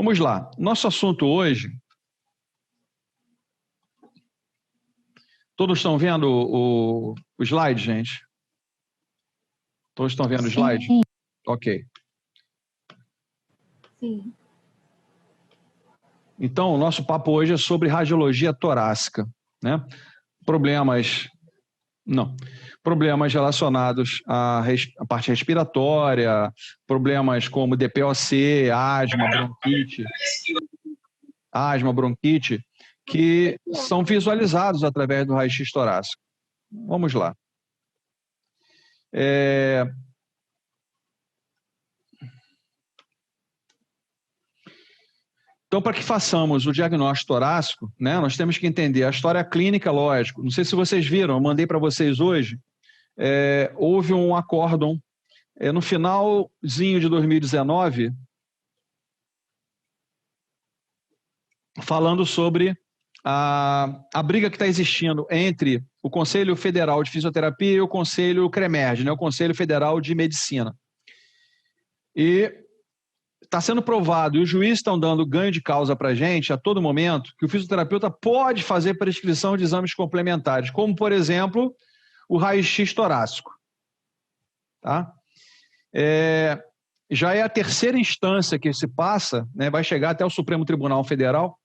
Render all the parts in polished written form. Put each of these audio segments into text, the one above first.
Vamos lá. Nosso assunto hoje... Todos estão vendo o slide, gente? Todos estão vendo o slide? Sim. Ok. Sim. Então, o nosso papo hoje é sobre radiologia torácica, né? Problemas relacionados à parte respiratória, problemas como DPOC, asma, bronquite, que são visualizados através do raio-x torácico. Vamos lá. Então, para que façamos o diagnóstico torácico, né, nós temos que entender a história clínica, lógico. Não sei se vocês viram, eu mandei para vocês hoje, houve um acórdão no finalzinho de 2019, falando sobre a briga que está existindo entre o Conselho Federal de Fisioterapia e o Conselho CREMERG, né, o Conselho Federal de Medicina. E está sendo provado, e os juízes estão dando ganho de causa para a gente a todo momento, que o fisioterapeuta pode fazer prescrição de exames complementares, como, por exemplo, o raio-x torácico. Tá? Já é a terceira instância que se passa, né, vai chegar até o Supremo Tribunal Federal,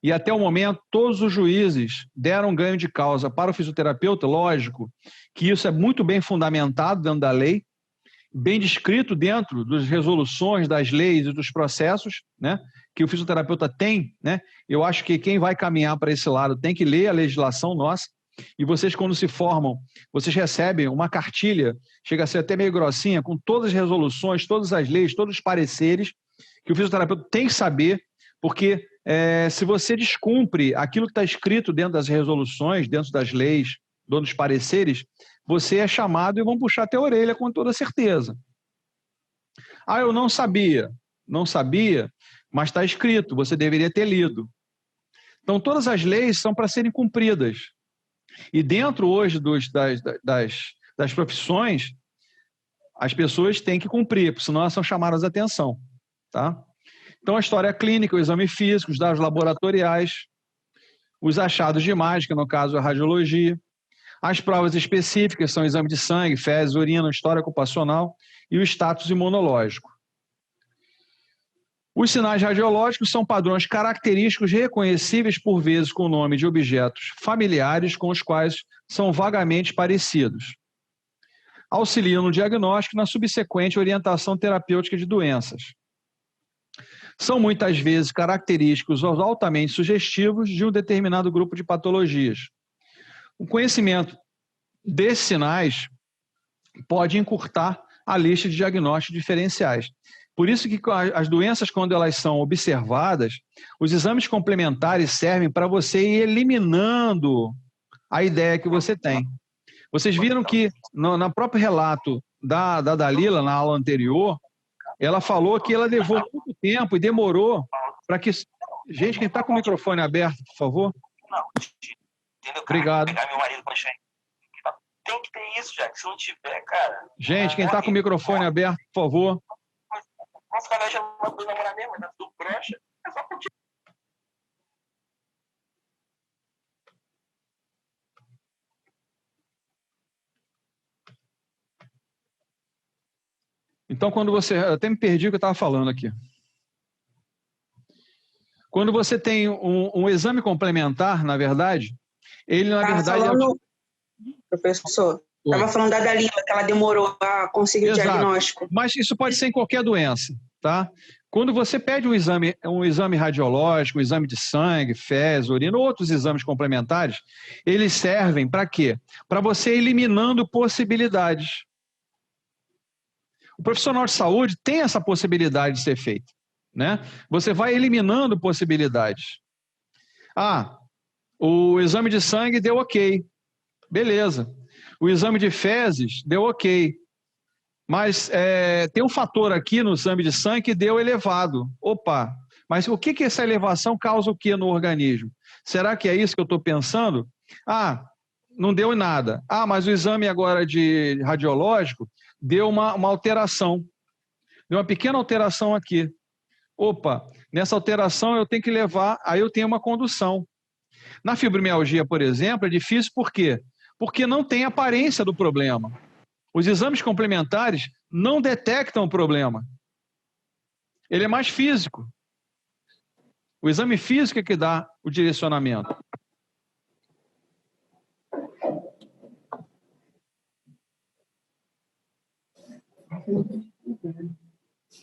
e até o momento todos os juízes deram ganho de causa para o fisioterapeuta. Lógico que isso é muito bem fundamentado dentro da lei, bem descrito dentro das resoluções, das leis e dos processos, né, que o fisioterapeuta tem, né? Eu acho que quem vai caminhar para esse lado tem que ler a legislação nossa, e vocês, quando se formam, vocês recebem uma cartilha, chega a ser até meio grossinha, com todas as resoluções, todas as leis, todos os pareceres, que o fisioterapeuta tem que saber, porque se você descumpre aquilo que está escrito dentro das resoluções, dentro das leis, dentro dos pareceres, você é chamado e vão puxar até a orelha com toda certeza. Ah, eu não sabia. Não sabia, mas está escrito, você deveria ter lido. Então, todas as leis são para serem cumpridas. E dentro hoje das profissões, as pessoas têm que cumprir, porque senão elas são chamadas a atenção. Tá? Então, a história clínica, o exame físico, os dados laboratoriais, os achados de imagem, que no caso é a radiologia, as provas específicas são o exame de sangue, fezes, urina, história ocupacional e o status imunológico. Os sinais radiológicos são padrões característicos reconhecíveis por vezes com o nome de objetos familiares com os quais são vagamente parecidos. Auxiliam no diagnóstico e na subsequente orientação terapêutica de doenças. São muitas vezes característicos ou altamente sugestivos de um determinado grupo de patologias. O conhecimento desses sinais pode encurtar a lista de diagnósticos diferenciais. Por isso que as doenças, quando elas são observadas, os exames complementares servem para você ir eliminando a ideia que você tem. Vocês viram que no próprio relato da Dalila, na aula anterior, ela falou que ela levou muito tempo e demorou para que... Gente, quem está com o microfone aberto, por favor. Obrigado. Tem que ter isso, já que se não tiver, cara... Gente, quem está com o microfone aberto, por favor. Vamos ficar lá chamando do namorar mesmo, mas do brocha, é só continuar. Então, quando você... Eu até me perdi o que eu estava falando aqui. Quando você tem um exame complementar, na verdade, ele, na verdade... Falando, professor, estava falando da Dalila, que ela demorou a conseguir o diagnóstico. Mas isso pode ser em qualquer doença, tá? Quando você pede um exame radiológico, um exame de sangue, fezes, urina, outros exames complementares, eles servem para quê? Para você ir eliminando possibilidades. O profissional de saúde tem essa possibilidade de ser feito, né? Você vai eliminando possibilidades. Ah, o exame de sangue deu ok, beleza. O exame de fezes deu ok, mas tem um fator aqui no exame de sangue que deu elevado. Opa, mas o que essa elevação causa o que no organismo? Será que é isso que eu estou pensando? Ah, não deu nada. Ah, mas o exame agora de radiológico deu uma alteração. Deu uma pequena alteração aqui. opa, nessa alteração eu tenho que levar, aí eu tenho uma condução. Na fibromialgia, por exemplo, é difícil por quê? Porque não tem aparência do problema. Os exames complementares não detectam o problema. Ele é mais físico. O exame físico é que dá o direcionamento.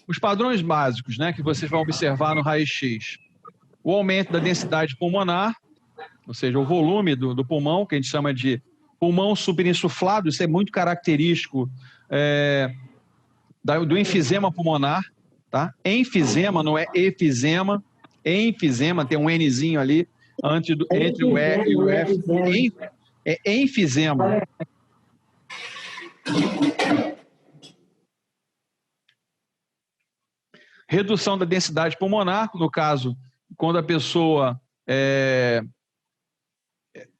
Os padrões básicos, né, que vocês vão observar no raio-x. O aumento da densidade pulmonar, ou seja, o volume do pulmão, que a gente chama de pulmão superinsuflado, isso é muito característico do enfisema pulmonar, tá? Enfisema, não é efisema. Enfisema, tem um Nzinho ali entre o E e o F. É enfisema. Redução da densidade pulmonar, no caso, quando a pessoa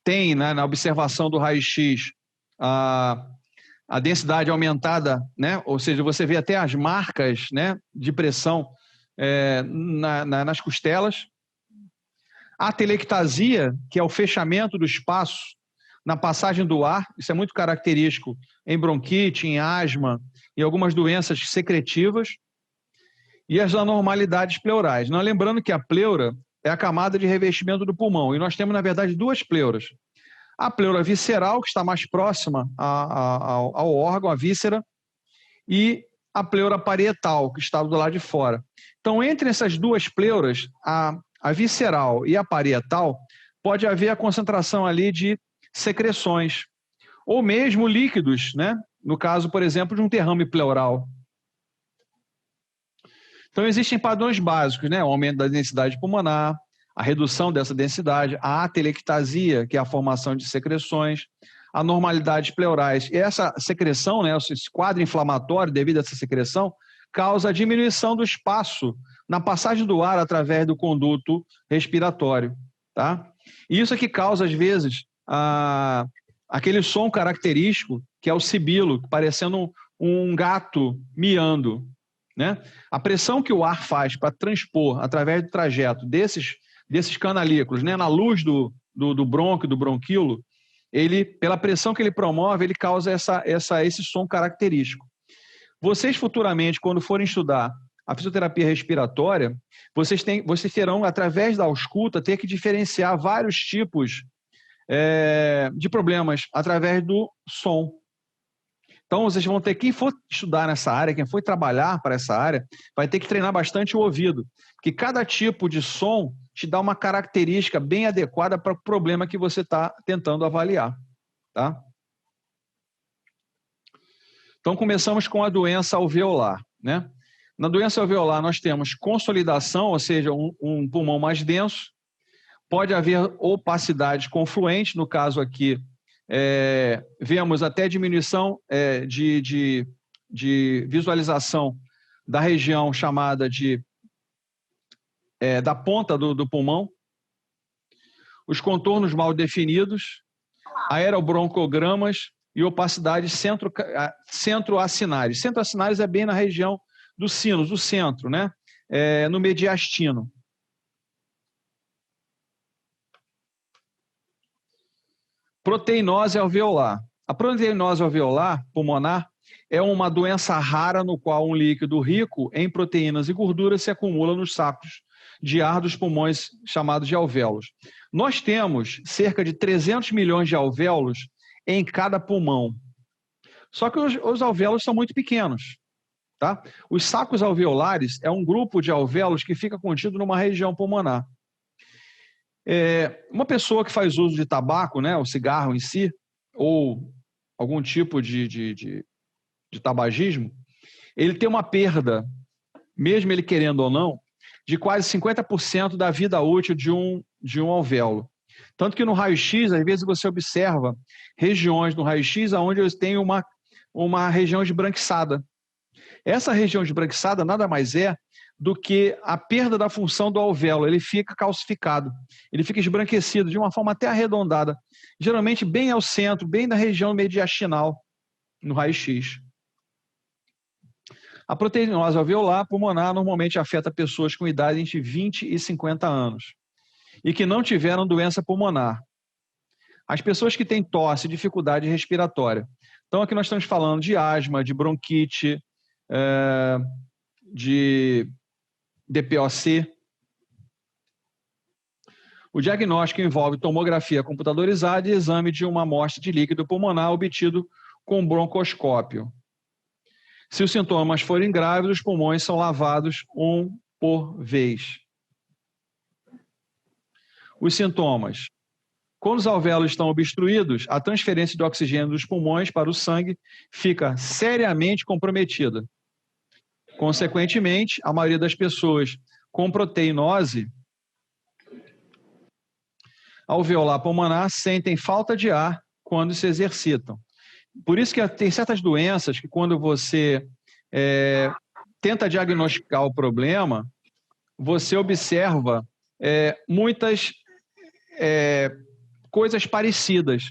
tem, né, na observação do raio-x, a densidade aumentada, né? Ou seja, você vê até as marcas, né, de pressão nas costelas. A atelectasia, que é o fechamento do espaço na passagem do ar, isso é muito característico em bronquite, em asma, em algumas doenças secretivas. E as anormalidades pleurais. Nós lembrando que a pleura é a camada de revestimento do pulmão, e nós temos, na verdade, duas pleuras. A pleura visceral, que está mais próxima ao órgão, a víscera, e a pleura parietal, que está do lado de fora. Então, entre essas duas pleuras, a visceral e a parietal, pode haver a concentração ali de secreções, ou mesmo líquidos, né? No caso, por exemplo, de um derrame pleural. Então, existem padrões básicos, né? O aumento da densidade pulmonar, a redução dessa densidade, a atelectasia, que é a formação de secreções, anormalidades pleurais. E essa secreção, né, esse quadro inflamatório devido a essa secreção, causa a diminuição do espaço na passagem do ar através do conduto respiratório, tá? E isso é que causa, às vezes, aquele som característico, que é o sibilo, parecendo um gato miando, né? A pressão que o ar faz para transpor através do trajeto desses canalículos, né, na luz do brônquio, do bronquíolo, ele, pela pressão que ele promove, ele causa esse som característico. Vocês futuramente, quando forem estudar a fisioterapia respiratória, vocês terão, através da ausculta, ter que diferenciar vários tipos de problemas através do som. Então, vocês vão ter, quem for estudar nessa área, quem for trabalhar para essa área, vai ter que treinar bastante o ouvido, porque cada tipo de som te dá uma característica bem adequada para o problema que você está tentando avaliar, tá? Então, começamos com a doença alveolar, né? Na doença alveolar, nós temos consolidação, ou seja, um pulmão mais denso, pode haver opacidade confluente, no caso aqui, vemos até diminuição de visualização da região chamada da ponta do pulmão, os contornos mal definidos, aerobroncogramas e opacidade centroacinares. Centroacinares é bem na região dos sinos, do centro, né? No mediastino. Proteinose alveolar. A proteinose alveolar pulmonar é uma doença rara no qual um líquido rico em proteínas e gorduras se acumula nos sacos de ar dos pulmões, chamados de alvéolos. Nós temos cerca de 300 milhões de alvéolos em cada pulmão. Só que os alvéolos são muito pequenos, tá? Os sacos alveolares é um grupo de alvéolos que fica contido numa região pulmonar. Uma pessoa que faz uso de tabaco, né, o cigarro em si, ou algum tipo de tabagismo, ele tem uma perda, mesmo ele querendo ou não, de quase 50% da vida útil de um alvéolo. Tanto que no raio-x, às vezes você observa regiões no raio-x onde eles têm uma região esbranquiçada. Essa região esbranquiçada nada mais é do que a perda da função do alvéolo. Ele fica calcificado, ele fica esbranquecido de uma forma até arredondada, geralmente bem ao centro, bem na região mediastinal, no raio-x. A proteinose alveolar pulmonar normalmente afeta pessoas com idade entre 20 e 50 anos e que não tiveram doença pulmonar. As pessoas que têm tosse e dificuldade respiratória. Então, aqui nós estamos falando de asma, de bronquite, de DPOC. O diagnóstico envolve tomografia computadorizada e exame de uma amostra de líquido pulmonar obtido com broncoscópio. Se os sintomas forem graves, os pulmões são lavados um por vez. Os sintomas. Quando os alvéolos estão obstruídos, a transferência de oxigênio dos pulmões para o sangue fica seriamente comprometida. Consequentemente, a maioria das pessoas com proteinose alveolar pulmonar sentem falta de ar quando se exercitam. Por isso que tem certas doenças que quando você tenta diagnosticar o problema, você observa muitas coisas parecidas.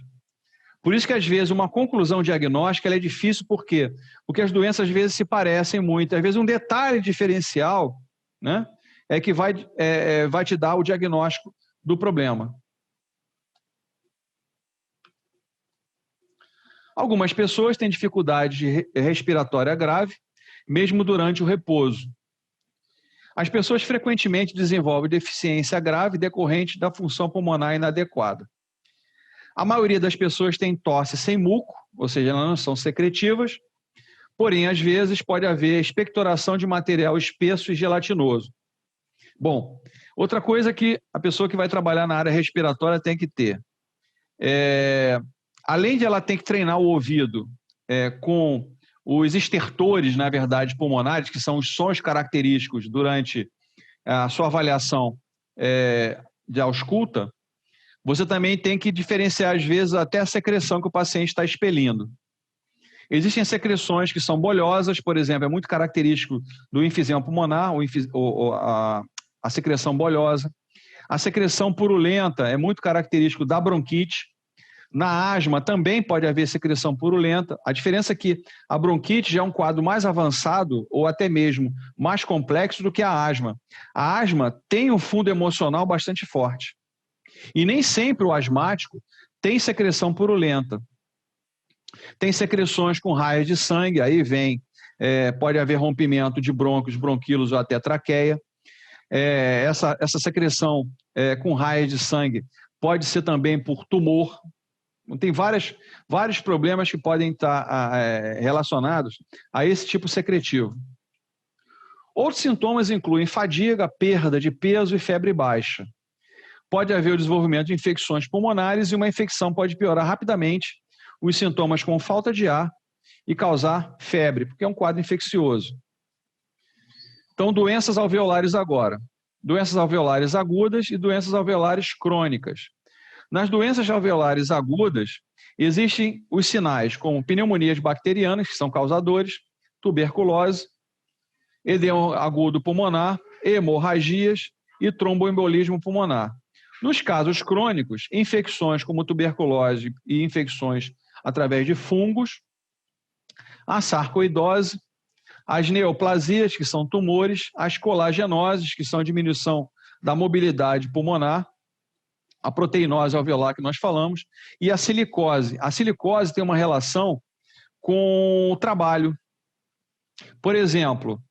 Por isso que às vezes uma conclusão diagnóstica ela é difícil, por quê? Porque as doenças às vezes se parecem muito. Às vezes um detalhe diferencial, né, é que vai te dar o diagnóstico do problema. Algumas pessoas têm dificuldade respiratória grave, mesmo durante o repouso. As pessoas frequentemente desenvolvem deficiência grave decorrente da função pulmonar inadequada. A maioria das pessoas tem tosse sem muco, ou seja, elas não são secretivas, porém, às vezes, pode haver expectoração de material espesso e gelatinoso. Bom, outra coisa que a pessoa que vai trabalhar na área respiratória tem que ter, além de ela ter que treinar o ouvido com os estertores, na verdade, pulmonares, que são os sons característicos durante a sua avaliação de ausculta, você também tem que diferenciar, às vezes, até a secreção que o paciente está expelindo. Existem secreções que são bolhosas, por exemplo, é muito característico do enfisema pulmonar, a secreção bolhosa. A secreção purulenta é muito característico da bronquite. Na asma também pode haver secreção purulenta. A diferença é que a bronquite já é um quadro mais avançado ou até mesmo mais complexo do que a asma. A asma tem um fundo emocional bastante forte. E nem sempre o asmático tem secreção purulenta. Tem secreções com raios de sangue, aí pode haver rompimento de brônquios, bronquíolos ou até traqueia. Essa secreção com raios de sangue pode ser também por tumor. Tem vários problemas que podem estar relacionados a esse tipo secretivo. Outros sintomas incluem fadiga, perda de peso e febre baixa. Pode haver o desenvolvimento de infecções pulmonares e uma infecção pode piorar rapidamente os sintomas com falta de ar e causar febre, porque é um quadro infeccioso. Então, doenças alveolares agora. Doenças alveolares agudas e doenças alveolares crônicas. Nas doenças alveolares agudas, existem os sinais como pneumonias bacterianas, que são causadores, tuberculose, edema agudo pulmonar, hemorragias e tromboembolismo pulmonar. Nos casos crônicos, infecções como tuberculose e infecções através de fungos, a sarcoidose, as neoplasias, que são tumores, as colagenoses, que são a diminuição da mobilidade pulmonar, a proteinose alveolar que nós falamos, e a silicose. A silicose tem uma relação com o trabalho. Por exemplo,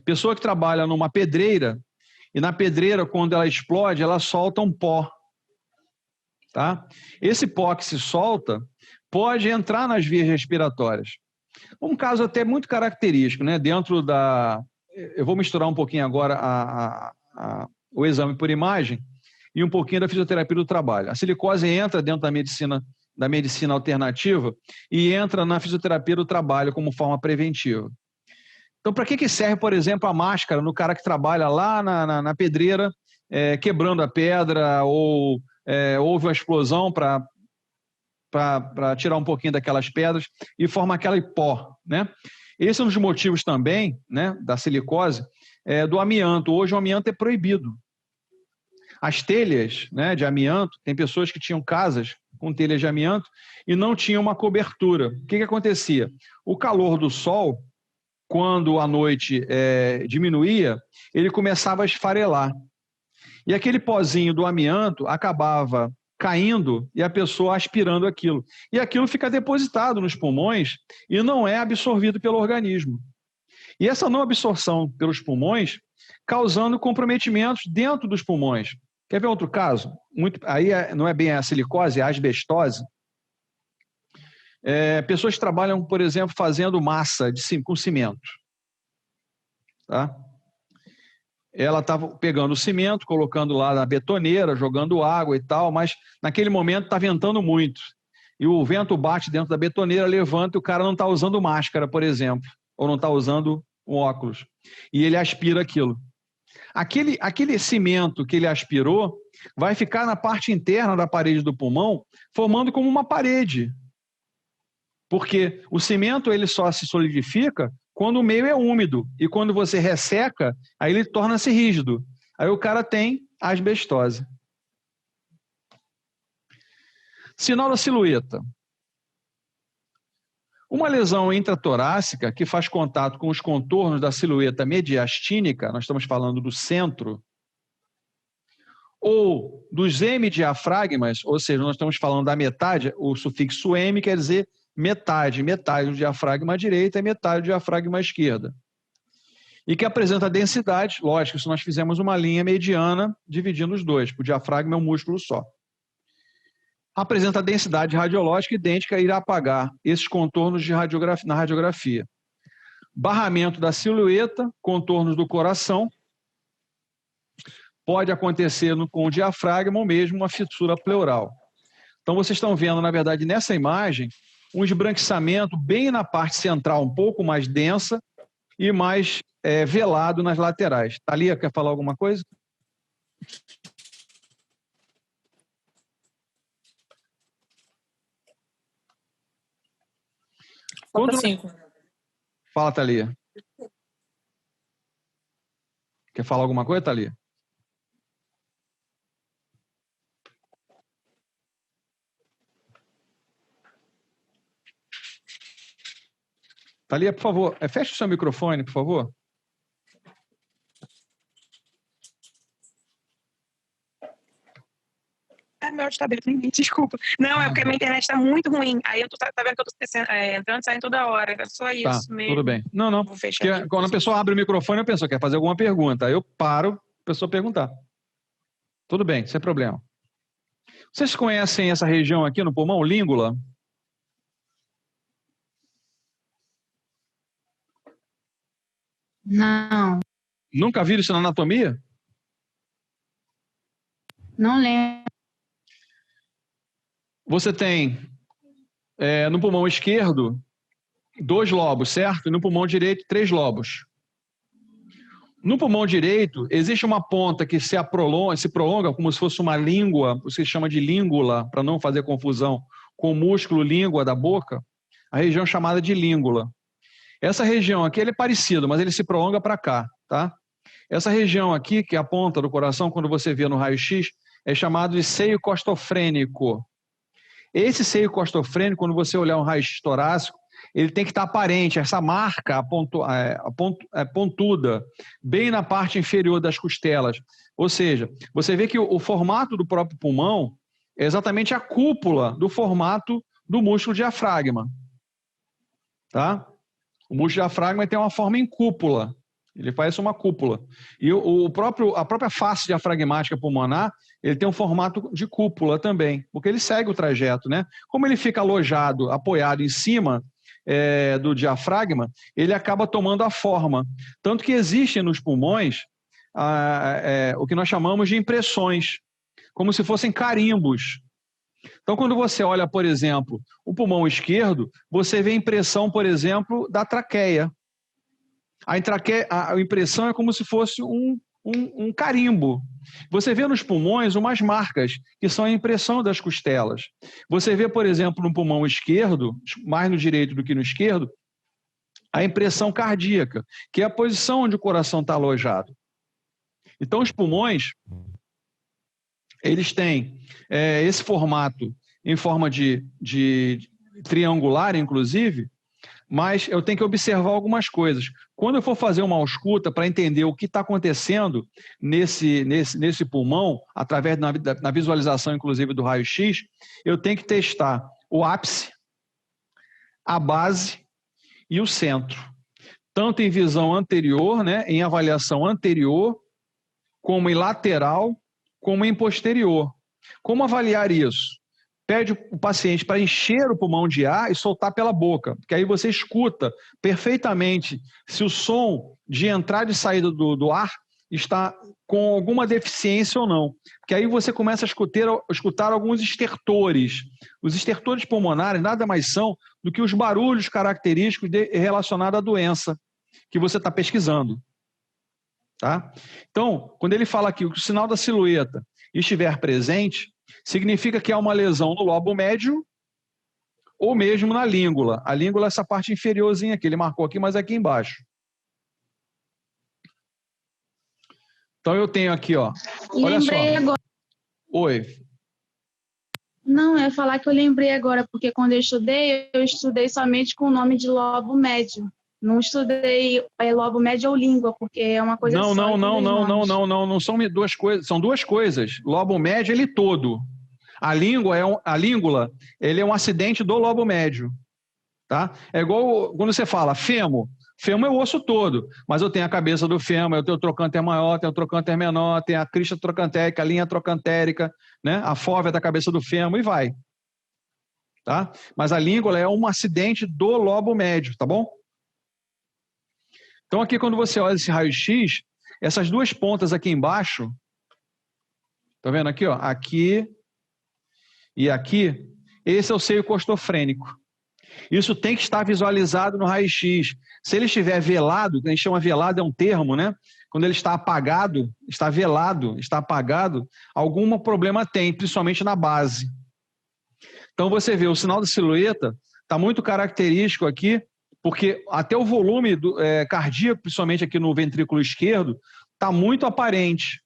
pessoa que trabalha numa pedreira, e na pedreira, quando ela explode, ela solta um pó. Tá? Esse pó que se solta pode entrar nas vias respiratórias. Um caso até muito característico, né? Dentro da... Eu vou misturar um pouquinho agora o exame por imagem e um pouquinho da fisioterapia do trabalho. A silicose entra dentro da medicina alternativa e entra na fisioterapia do trabalho como forma preventiva. Então, para que serve, por exemplo, a máscara no cara que trabalha lá na pedreira, quebrando a pedra, ou houve uma explosão para tirar um pouquinho daquelas pedras e forma aquela pó, né? Esse é um dos motivos também, né, da silicose, do amianto. Hoje o amianto é proibido. As telhas, né, de amianto, tem pessoas que tinham casas com telha de amianto, e não tinha uma cobertura. O que acontecia? O calor do sol, quando a noite diminuía, ele começava a esfarelar. E aquele pozinho do amianto acabava caindo e a pessoa aspirando aquilo. E aquilo fica depositado nos pulmões e não é absorvido pelo organismo. E essa não absorção pelos pulmões, causando comprometimentos dentro dos pulmões. Quer ver outro caso? Aí não é bem a silicose, é a asbestose. Pessoas que trabalham, por exemplo, fazendo massa com cimento. Tá? Ela estava pegando o cimento, colocando lá na betoneira, jogando água e tal, mas naquele momento está ventando muito. E o vento bate dentro da betoneira, levanta e o cara não está usando máscara, por exemplo, ou não está usando um óculos. E ele aspira aquilo. Aquele cimento que ele aspirou vai ficar na parte interna da parede do pulmão, formando como uma parede. Porque o cimento ele só se solidifica quando o meio é úmido. E quando você resseca, aí ele torna-se rígido. Aí o cara tem asbestose. Sinal da silhueta. Uma lesão intratorácica que faz contato com os contornos da silhueta mediastínica, nós estamos falando do centro, ou dos hemidiafragmas, ou seja, nós estamos falando da metade, o sufixo hemi quer dizer metade do diafragma direita e metade do diafragma esquerda. E que apresenta densidade, lógico, se nós fizermos uma linha mediana dividindo os dois, porque o diafragma é um músculo só. Apresenta densidade radiológica idêntica e irá apagar esses contornos na radiografia. Barramento da silhueta, contornos do coração. Pode acontecer com o diafragma ou mesmo uma fissura pleural. Então vocês estão vendo, na verdade, nessa imagem, um esbranquiçamento bem na parte central, um pouco mais densa e mais velado nas laterais. Thalia, quer falar alguma coisa? Falta 5. Fala, Thalia. Quer falar alguma coisa, Thalia? Thalia, por favor, feche o seu microfone, por favor. Meu áudio está aberto, desculpa. Não, é porque a minha internet está muito ruim. Aí eu tô vendo que eu estou entrando e saindo toda hora. É só isso mesmo. Tudo bem. Não. Vou fechar aqui. Quando a pessoa abre o microfone, eu penso, quer fazer alguma pergunta. Aí eu paro, a pessoa perguntar. Tudo bem, sem problema. Vocês conhecem essa região aqui no pulmão, língula? Não. Nunca viram isso na anatomia? Não lembro. Você tem no pulmão esquerdo 2 lobos, certo? E no pulmão direito 3 lobos. No pulmão direito existe uma ponta que se prolonga como se fosse uma língua, você chama de língula, para não fazer confusão com o músculo língua da boca, a região chamada de língula. Essa região aqui ele é parecido, mas ele se prolonga para cá, tá? Essa região aqui, que é a ponta do coração, quando você vê no raio-x, é chamado de seio costofrênico. Esse seio costofrênico, quando você olhar um raio-x torácico, ele tem que estar aparente, essa marca pontuda, bem na parte inferior das costelas. Ou seja, você vê que o formato do próprio pulmão é exatamente a cúpula do formato do músculo diafragma. Tá? O músculo diafragma tem uma forma em cúpula. Ele parece uma cúpula. E a própria face diafragmática pulmonar, ele tem um formato de cúpula também, porque ele segue o trajeto, né? Como ele fica alojado, apoiado em cima do diafragma, ele acaba tomando a forma. Tanto que existem nos pulmões o que nós chamamos de impressões, como se fossem carimbos. Então, quando você olha, por exemplo, o pulmão esquerdo, você vê a impressão, por exemplo, da traqueia. A impressão é como se fosse um carimbo. Você vê nos pulmões umas marcas, que são a impressão das costelas. Você vê, por exemplo, no pulmão esquerdo, mais no direito do que no esquerdo, a impressão cardíaca, que é a posição onde o coração está alojado. Então, os pulmões, eles têm esse formato em forma de triangular, inclusive, mas eu tenho que observar algumas coisas. Quando eu for fazer uma ausculta para entender o que está acontecendo nesse pulmão, através na visualização, inclusive, do raio-x, eu tenho que testar o ápice, a base e o centro. Tanto em visão anterior, né, em avaliação anterior, como em lateral, como em posterior. Como avaliar isso? Pede o paciente para encher o pulmão de ar e soltar pela boca, porque aí você escuta perfeitamente se o som de entrada e saída do ar está com alguma deficiência ou não. Porque aí você começa a escutar alguns estertores. Os estertores pulmonares nada mais são do que os barulhos característicos relacionados à doença que você está pesquisando. Tá? Então, quando ele fala aqui que o sinal da silhueta estiver presente, significa que há uma lesão no lobo médio ou mesmo na língula. A língula é essa parte inferiorzinha aqui, ele marcou aqui, mas é aqui embaixo. Então eu tenho aqui, ó. Olha Lembrei só. Agora. Oi. Não, eu ia falar que eu lembrei agora, porque quando eu estudei somente com o nome de lobo médio. Não estudei lobo médio ou língua, porque é uma coisa só. Não são duas coisas, são duas coisas. Lobo médio, ele todo. A língula, ele é um acidente do lobo médio, tá? É igual quando você fala fêmur. Fêmur é o osso todo, mas eu tenho a cabeça do fêmur, eu tenho o trocânter maior, tenho o trocânter menor, tenho a crista trocantérica, a linha trocantérica, né? A fóvea da cabeça do fêmur e vai. Tá? Mas a língula é um acidente do lobo médio, tá bom? Então aqui quando você olha esse raio-x, essas duas pontas aqui embaixo, tá vendo aqui, ó? Aqui e aqui, esse é o seio costofrênico. Isso tem que estar visualizado no raio-x. Se ele estiver velado, a gente chama velado, é um termo, né? Quando ele está apagado, está velado, está apagado, algum problema tem, principalmente na base. Então você vê, o sinal da silhueta está muito característico aqui, porque até o volume cardíaco, principalmente aqui no ventrículo esquerdo, está muito aparente.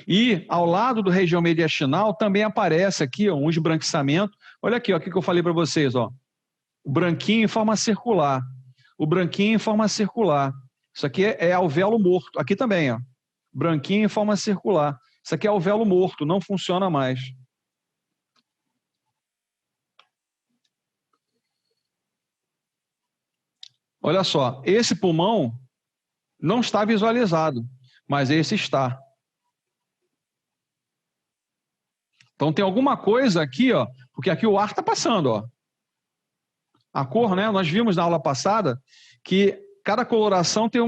E ao lado do região mediastinal também aparece aqui ó, um esbranquiçamento. Olha aqui, ó, o que eu falei para vocês, ó. O branquinho em forma circular. O branquinho em forma circular. Isso aqui é alvéolo morto. Aqui também, ó. Branquinho em forma circular. Isso aqui é alvéolo morto, não funciona mais. Olha só, esse pulmão não está visualizado, mas esse está. Então tem alguma coisa aqui, ó, porque aqui o ar está passando, ó. A cor, né? Nós vimos na aula passada que cada coloração tem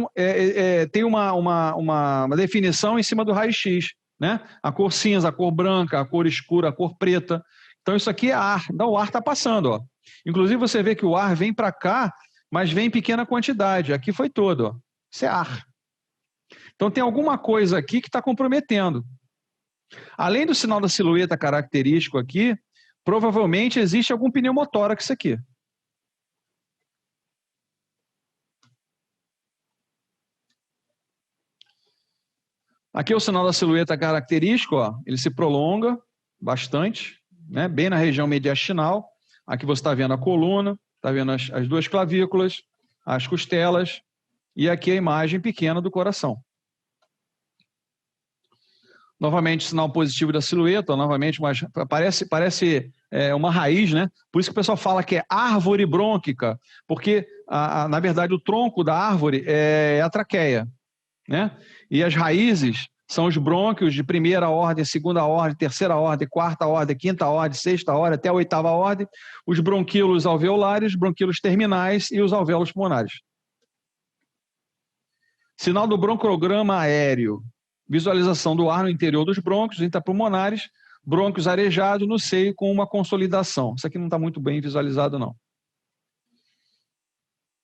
uma definição em cima do raio-x, né? A cor cinza, a cor branca, a cor escura, a cor preta. Então isso aqui é ar. Então o ar está passando, ó. Inclusive você vê que o ar vem para cá, mas vem em pequena quantidade. Aqui foi todo, ó. Isso é ar. Então tem alguma coisa aqui que está comprometendo. Além do sinal da silhueta característico aqui, provavelmente existe algum pneumotórax aqui. Aqui é o sinal da silhueta característico, ó, ele se prolonga bastante, né, bem na região mediastinal. Aqui você está vendo a coluna, está vendo as duas clavículas, as costelas, e aqui a imagem pequena do coração. Novamente, sinal positivo da silhueta, novamente, mas parece uma raiz, né? Por isso que o pessoal fala que é árvore brônquica, porque, na verdade, o tronco da árvore é a traqueia, né? E as raízes são os brônquios de primeira ordem, segunda ordem, terceira ordem, quarta ordem, quinta ordem, sexta ordem, até a oitava ordem, os bronquíolos alveolares, bronquíolos terminais e os alvéolos pulmonares. Sinal do broncograma aéreo. Visualização do ar no interior dos brônquios intrapulmonares, brônquios arejados no seio com uma consolidação. Isso aqui não está muito bem visualizado, não.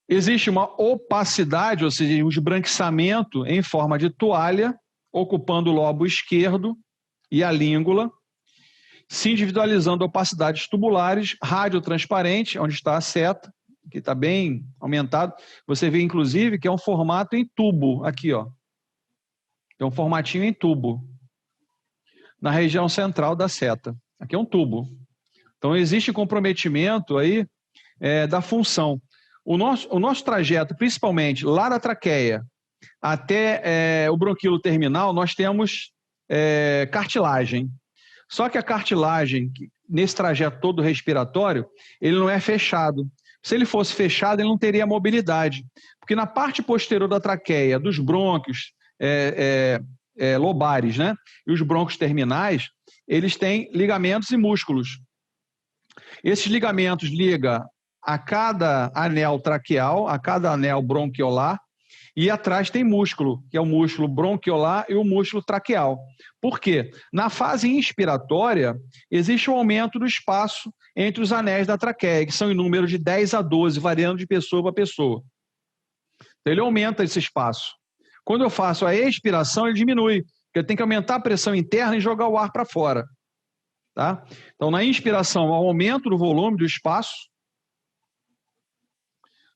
Existe uma opacidade, ou seja, um esbranquiçamento em forma de toalha, ocupando o lobo esquerdo e a língula, se individualizando opacidades tubulares, radiotransparente, onde está a seta, que está bem aumentado. Você vê, inclusive, que é um formato em tubo, aqui, ó. É um formatinho em tubo, na região central da seta. Aqui é um tubo. Então, existe comprometimento aí da função. O nosso trajeto, principalmente lá da traqueia até o bronquíolo terminal, nós temos cartilagem. Só que a cartilagem, nesse trajeto todo respiratório, ele não é fechado. Se ele fosse fechado, ele não teria mobilidade. Porque na parte posterior da traqueia, dos brônquios lobares, né, e os brônquios terminais, eles têm ligamentos e músculos. Esses ligamentos ligam a cada anel traqueal, a cada anel bronquiolar, e atrás tem músculo, que é o músculo bronquiolar e o músculo traqueal. Por quê? Na fase inspiratória, existe um aumento do espaço entre os anéis da traqueia, que são em número de 10 a 12, variando de pessoa para pessoa. Então, ele aumenta esse espaço. Quando eu faço a expiração, ele diminui, porque eu tenho que aumentar a pressão interna e jogar o ar para fora. Tá? Então, na inspiração, há um aumento do volume do espaço,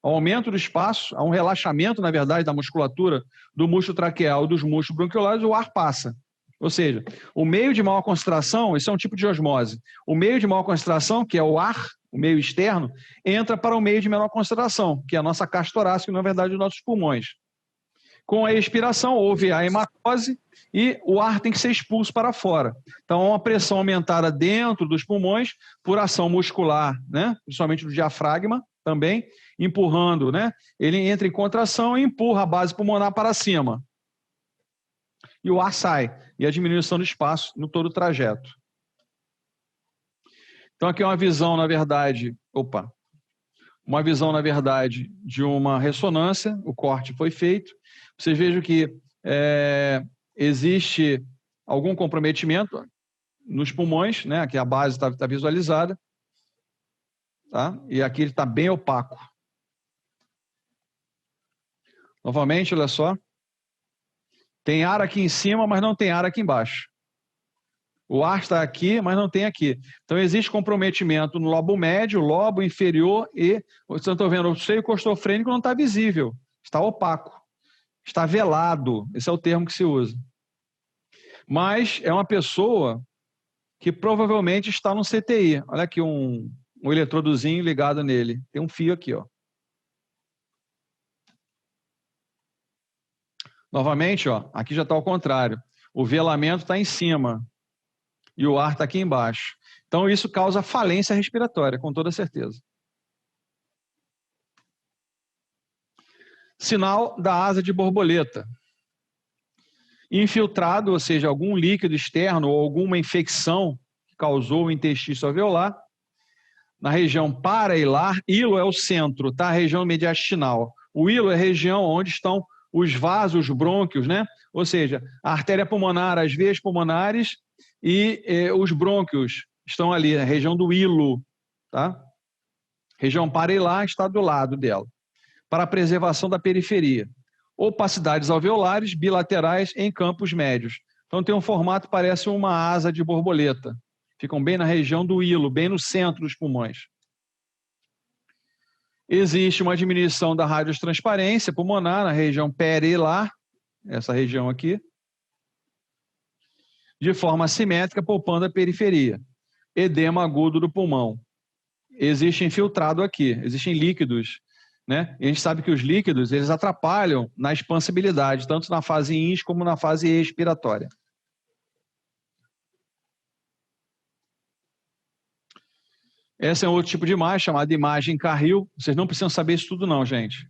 há um relaxamento, na verdade, da musculatura do músculo traqueal e dos músculos bronquiolares, o ar passa. Ou seja, o meio de maior concentração, isso é um tipo de osmose, o meio de maior concentração, que é o ar, o meio externo, entra para o meio de menor concentração, que é a nossa caixa torácica, na verdade, os nossos pulmões. Com a expiração, houve a hematose e o ar tem que ser expulso para fora. Então, há uma pressão aumentada dentro dos pulmões por ação muscular, né? Principalmente do diafragma também, empurrando, né? Ele entra em contração e empurra a base pulmonar para cima. E o ar sai. E a diminuição do espaço no todo o trajeto. Então, aqui é uma visão, na verdade, de uma ressonância, o corte foi feito. Vocês vejam que existe algum comprometimento nos pulmões, né? Aqui a base está visualizada, tá? E aqui ele está bem opaco. Novamente, olha só. Tem ar aqui em cima, mas não tem ar aqui embaixo. O ar está aqui, mas não tem aqui. Então, existe comprometimento no lobo médio, lobo inferior e, vocês estão vendo, o seio costofrênico não está visível, está opaco, está velado, esse é o termo que se usa. Mas é uma pessoa que provavelmente está no CTI. Olha aqui um eletrodozinho ligado nele. Tem um fio aqui, ó. Novamente, ó, aqui já está ao contrário. O velamento está em cima e o ar está aqui embaixo. Então, isso causa falência respiratória, com toda certeza. Sinal da asa de borboleta. Infiltrado, ou seja, algum líquido externo ou alguma infecção que causou o intestino alveolar, na região para-hilar, hilo é o centro, tá? A região mediastinal. O hilo é a região onde estão os vasos, os brônquios, né? Ou seja, a artéria pulmonar, as veias pulmonares e os brônquios estão ali, a região do hilo, tá? Região para-hilar está do lado dela, para a preservação da periferia. Opacidades alveolares bilaterais em campos médios. Então tem um formato, parece uma asa de borboleta. Ficam bem na região do hilo, bem no centro dos pulmões. Existe uma diminuição da radiotransparência pulmonar na região perihilar, essa região aqui, de forma assimétrica, poupando a periferia. Edema agudo do pulmão. Existe infiltrado aqui, existem líquidos, né? E a gente sabe que os líquidos, eles atrapalham na expansibilidade, tanto na fase ins como na fase expiratória. Esse é um outro tipo de imagem, chamada imagem carril. Vocês não precisam saber isso tudo não, gente.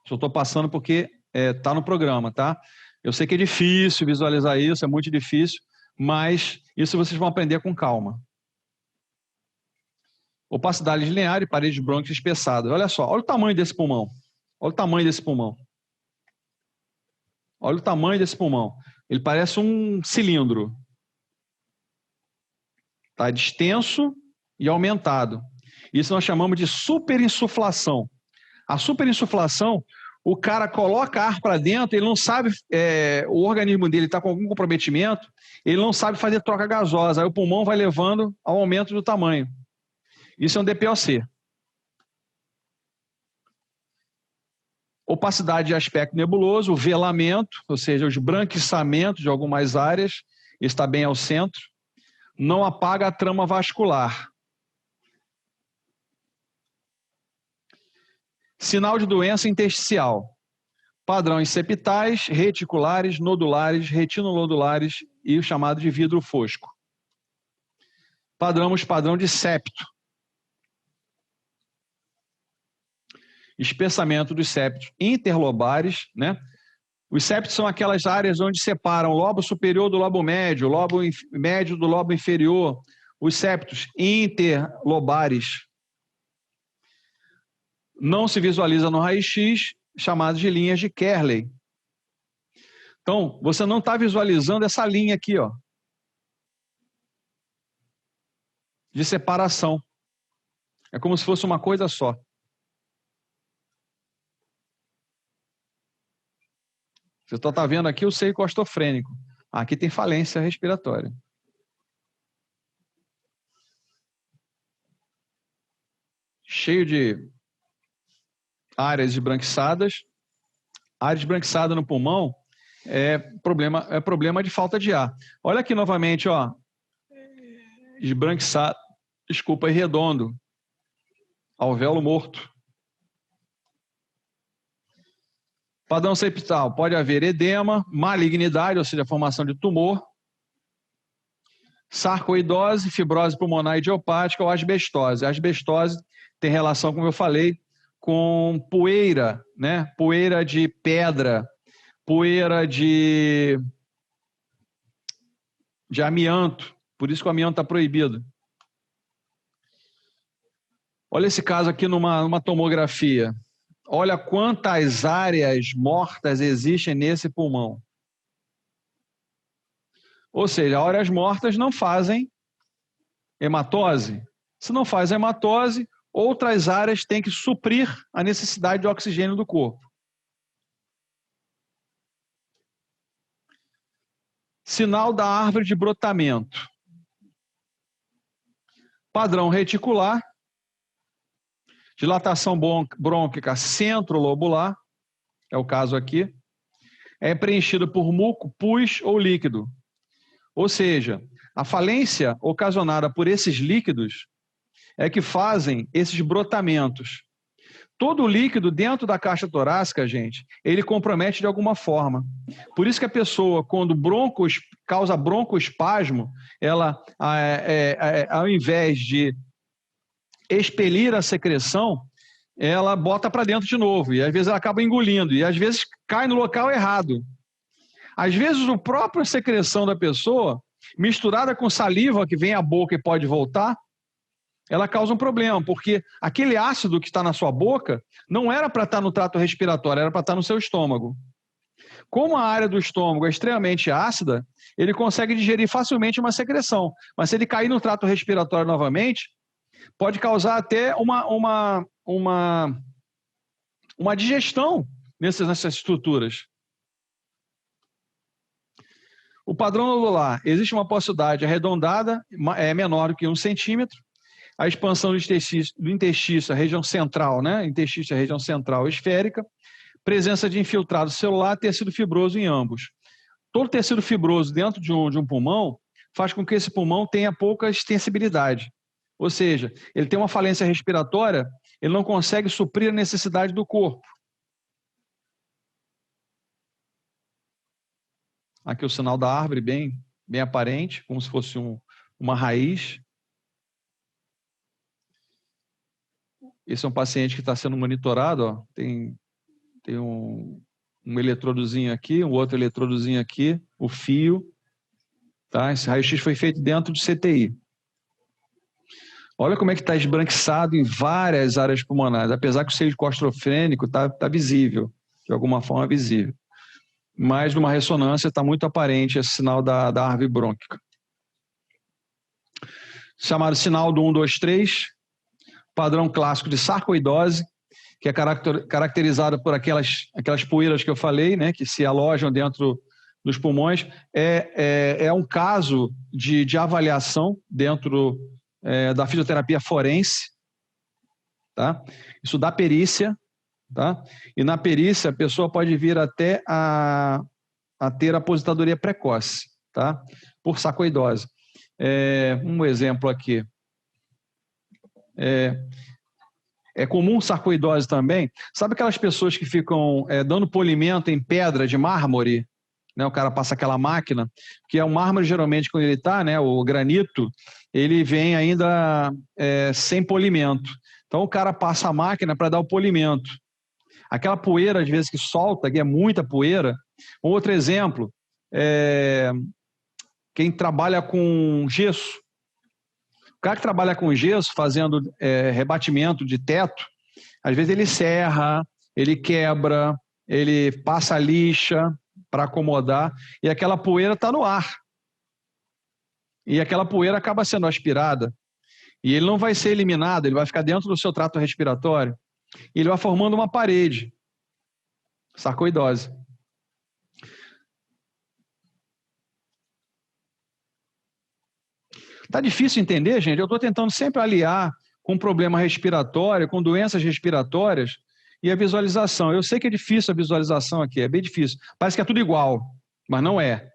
Só estou passando porque está no programa, tá? Eu sei que é difícil visualizar isso, é muito difícil, mas isso vocês vão aprender com calma. Opacidade linear e paredes brônquias espessadas. Olha só, olha o tamanho desse pulmão. Olha o tamanho desse pulmão. Olha o tamanho desse pulmão. Ele parece um cilindro. Está distenso e aumentado. Isso nós chamamos de superinsuflação. A superinsuflação, o cara coloca ar para dentro, ele não sabe, o organismo dele está com algum comprometimento, ele não sabe fazer troca gasosa, aí o pulmão vai levando ao aumento do tamanho. Isso é um DPOC. Opacidade de aspecto nebuloso, o velamento, ou seja, os branquiçamentos de algumas áreas, está bem ao centro. Não apaga a trama vascular. Sinal de doença intersticial. Padrões septais, reticulares, nodulares, retinolodulares e o chamado de vidro fosco. Padrão de septo. Espessamento dos septos interlobares, né? Os septos são aquelas áreas onde separam o lobo superior do lobo médio, o lobo médio do lobo inferior, os septos interlobares. Não se visualiza no raio-x, chamados de linhas de Kerley. Então, você não está visualizando essa linha aqui, ó, de separação. É como se fosse uma coisa só. Você só está vendo aqui o seio costofrênico. Aqui tem falência respiratória. Cheio de áreas esbranquiçadas. Área esbranquiçada no pulmão é problema de falta de ar. Olha aqui novamente, ó. Esbranquiçado, desculpa, redondo. Alvéolo morto. Padrão septal, pode haver edema, malignidade, ou seja, formação de tumor, sarcoidose, fibrose pulmonar idiopática ou asbestose. A asbestose tem relação, como eu falei, com poeira, né? Poeira de pedra, poeira de amianto. Por isso que o amianto está proibido. Olha esse caso aqui numa tomografia. Olha quantas áreas mortas existem nesse pulmão. Ou seja, áreas mortas não fazem hematose. Se não faz hematose, outras áreas têm que suprir a necessidade de oxigênio do corpo. Sinal da árvore de brotamento. Padrão reticular. Dilatação brônquica centrolobular, é o caso aqui, é preenchido por muco, pus ou líquido. Ou seja, a falência ocasionada por esses líquidos é que fazem esses brotamentos. Todo líquido dentro da caixa torácica, gente, ele compromete de alguma forma. Por isso que a pessoa, quando causa broncoespasmo, ela, ao invés de expelir a secreção, ela bota para dentro de novo, e às vezes ela acaba engolindo, e às vezes cai no local errado. Às vezes a própria secreção da pessoa, misturada com saliva que vem à boca e pode voltar, ela causa um problema, porque aquele ácido que está na sua boca não era para estar no trato respiratório, era para estar no seu estômago. Como a área do estômago é extremamente ácida, ele consegue digerir facilmente uma secreção, mas se ele cair no trato respiratório novamente, pode causar até uma digestão nessas estruturas. O padrão nodular, existe uma porossidade arredondada, é menor do que 1 centímetro. A expansão do intestino, a região central, né? Intestino, a região central esférica. Presença de infiltrado celular, tecido fibroso em ambos. Todo tecido fibroso dentro de um pulmão faz com que esse pulmão tenha pouca extensibilidade. Ou seja, ele tem uma falência respiratória, ele não consegue suprir a necessidade do corpo. Aqui o sinal da árvore bem aparente, como se fosse uma raiz. Esse é um paciente que está sendo monitorado, ó. Tem um eletrodozinho aqui, um outro eletrodozinho aqui, o fio. Tá? Esse raio-x foi feito dentro do CTI. Olha como é que está esbranquiçado em várias áreas pulmonares, apesar que o seio costofrênico está visível, de alguma forma visível. Mas numa ressonância está muito aparente esse sinal da árvore brônquica. Chamado sinal do 1, 2, 3, padrão clássico de sarcoidose, que é caracterizado por aquelas poeiras que eu falei, né, que se alojam dentro dos pulmões. É um caso de avaliação dentro da fisioterapia forense, tá? Isso dá perícia, tá? E na perícia a pessoa pode vir até a ter aposentadoria precoce, tá? Por sarcoidose. Um exemplo aqui. é comum sarcoidose também. Sabe aquelas pessoas que ficam dando polimento em pedra de mármore? Né? O cara passa aquela máquina, que é o mármore, geralmente, quando ele está, né, o granito, ele vem ainda sem polimento. Então, o cara passa a máquina para dar o polimento. Aquela poeira, às vezes, que solta, que é muita poeira. Outro exemplo, quem trabalha com gesso. O cara que trabalha com gesso, fazendo rebatimento de teto, às vezes ele serra, ele quebra, ele passa lixa para acomodar, e aquela poeira está no ar. E aquela poeira acaba sendo aspirada. E ele não vai ser eliminado, ele vai ficar dentro do seu trato respiratório. E ele vai formando uma parede. Sarcoidose. Tá difícil entender, gente? Eu estou tentando sempre aliar com problema respiratório, com doenças respiratórias e a visualização. Eu sei que é difícil a visualização aqui, é bem difícil. Parece que é tudo igual, mas não é.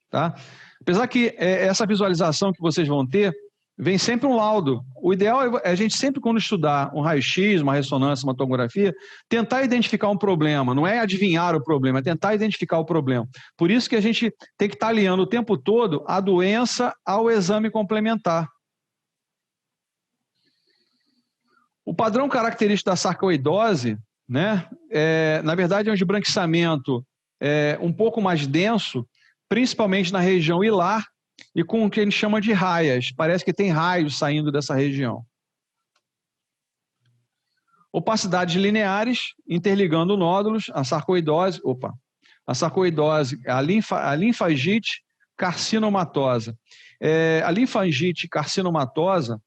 Tá? Apesar que essa visualização que vocês vão ter, vem sempre um laudo. O ideal é a gente sempre, quando estudar um raio-x, uma ressonância, uma tomografia, tentar identificar um problema. Não é adivinhar o problema, é tentar identificar o problema. Por isso que a gente tem que estar aliando o tempo todo a doença ao exame complementar. O padrão característico da sarcoidose, né, na verdade, é um esbranquiçamento um pouco mais denso, principalmente na região hilar, e com o que a gente chama de raias. Parece que tem raios saindo dessa região. Opacidades lineares, interligando nódulos, a sarcoidose, a linfangite carcinomatosa. A linfangite carcinomatosa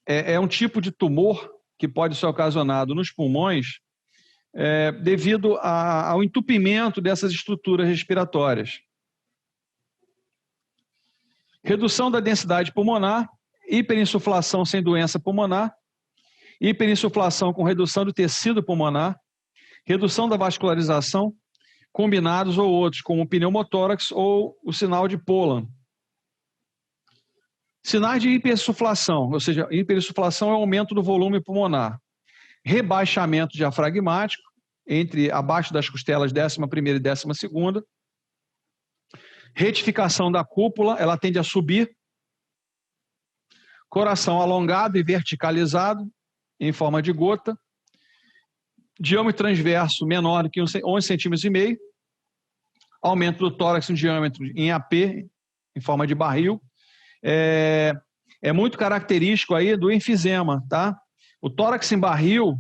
é um tipo de tumor que pode ser ocasionado nos pulmões devido ao entupimento dessas estruturas respiratórias. Redução da densidade pulmonar, hiperinsuflação sem doença pulmonar, hiperinsuflação com redução do tecido pulmonar, redução da vascularização, combinados ou outros, como o pneumotórax ou o sinal de Poland. Sinais de hiperinsuflação, ou seja, hiperinsuflação é o aumento do volume pulmonar. Rebaixamento diafragmático, abaixo das costelas 11ª e 12ª. Retificação da cúpula, ela tende a subir. Coração alongado e verticalizado, em forma de gota. Diâmetro transverso menor do que 11,5 cm. Aumento do tórax em diâmetro em AP, em forma de barril. É muito característico aí do enfisema, tá? O tórax em barril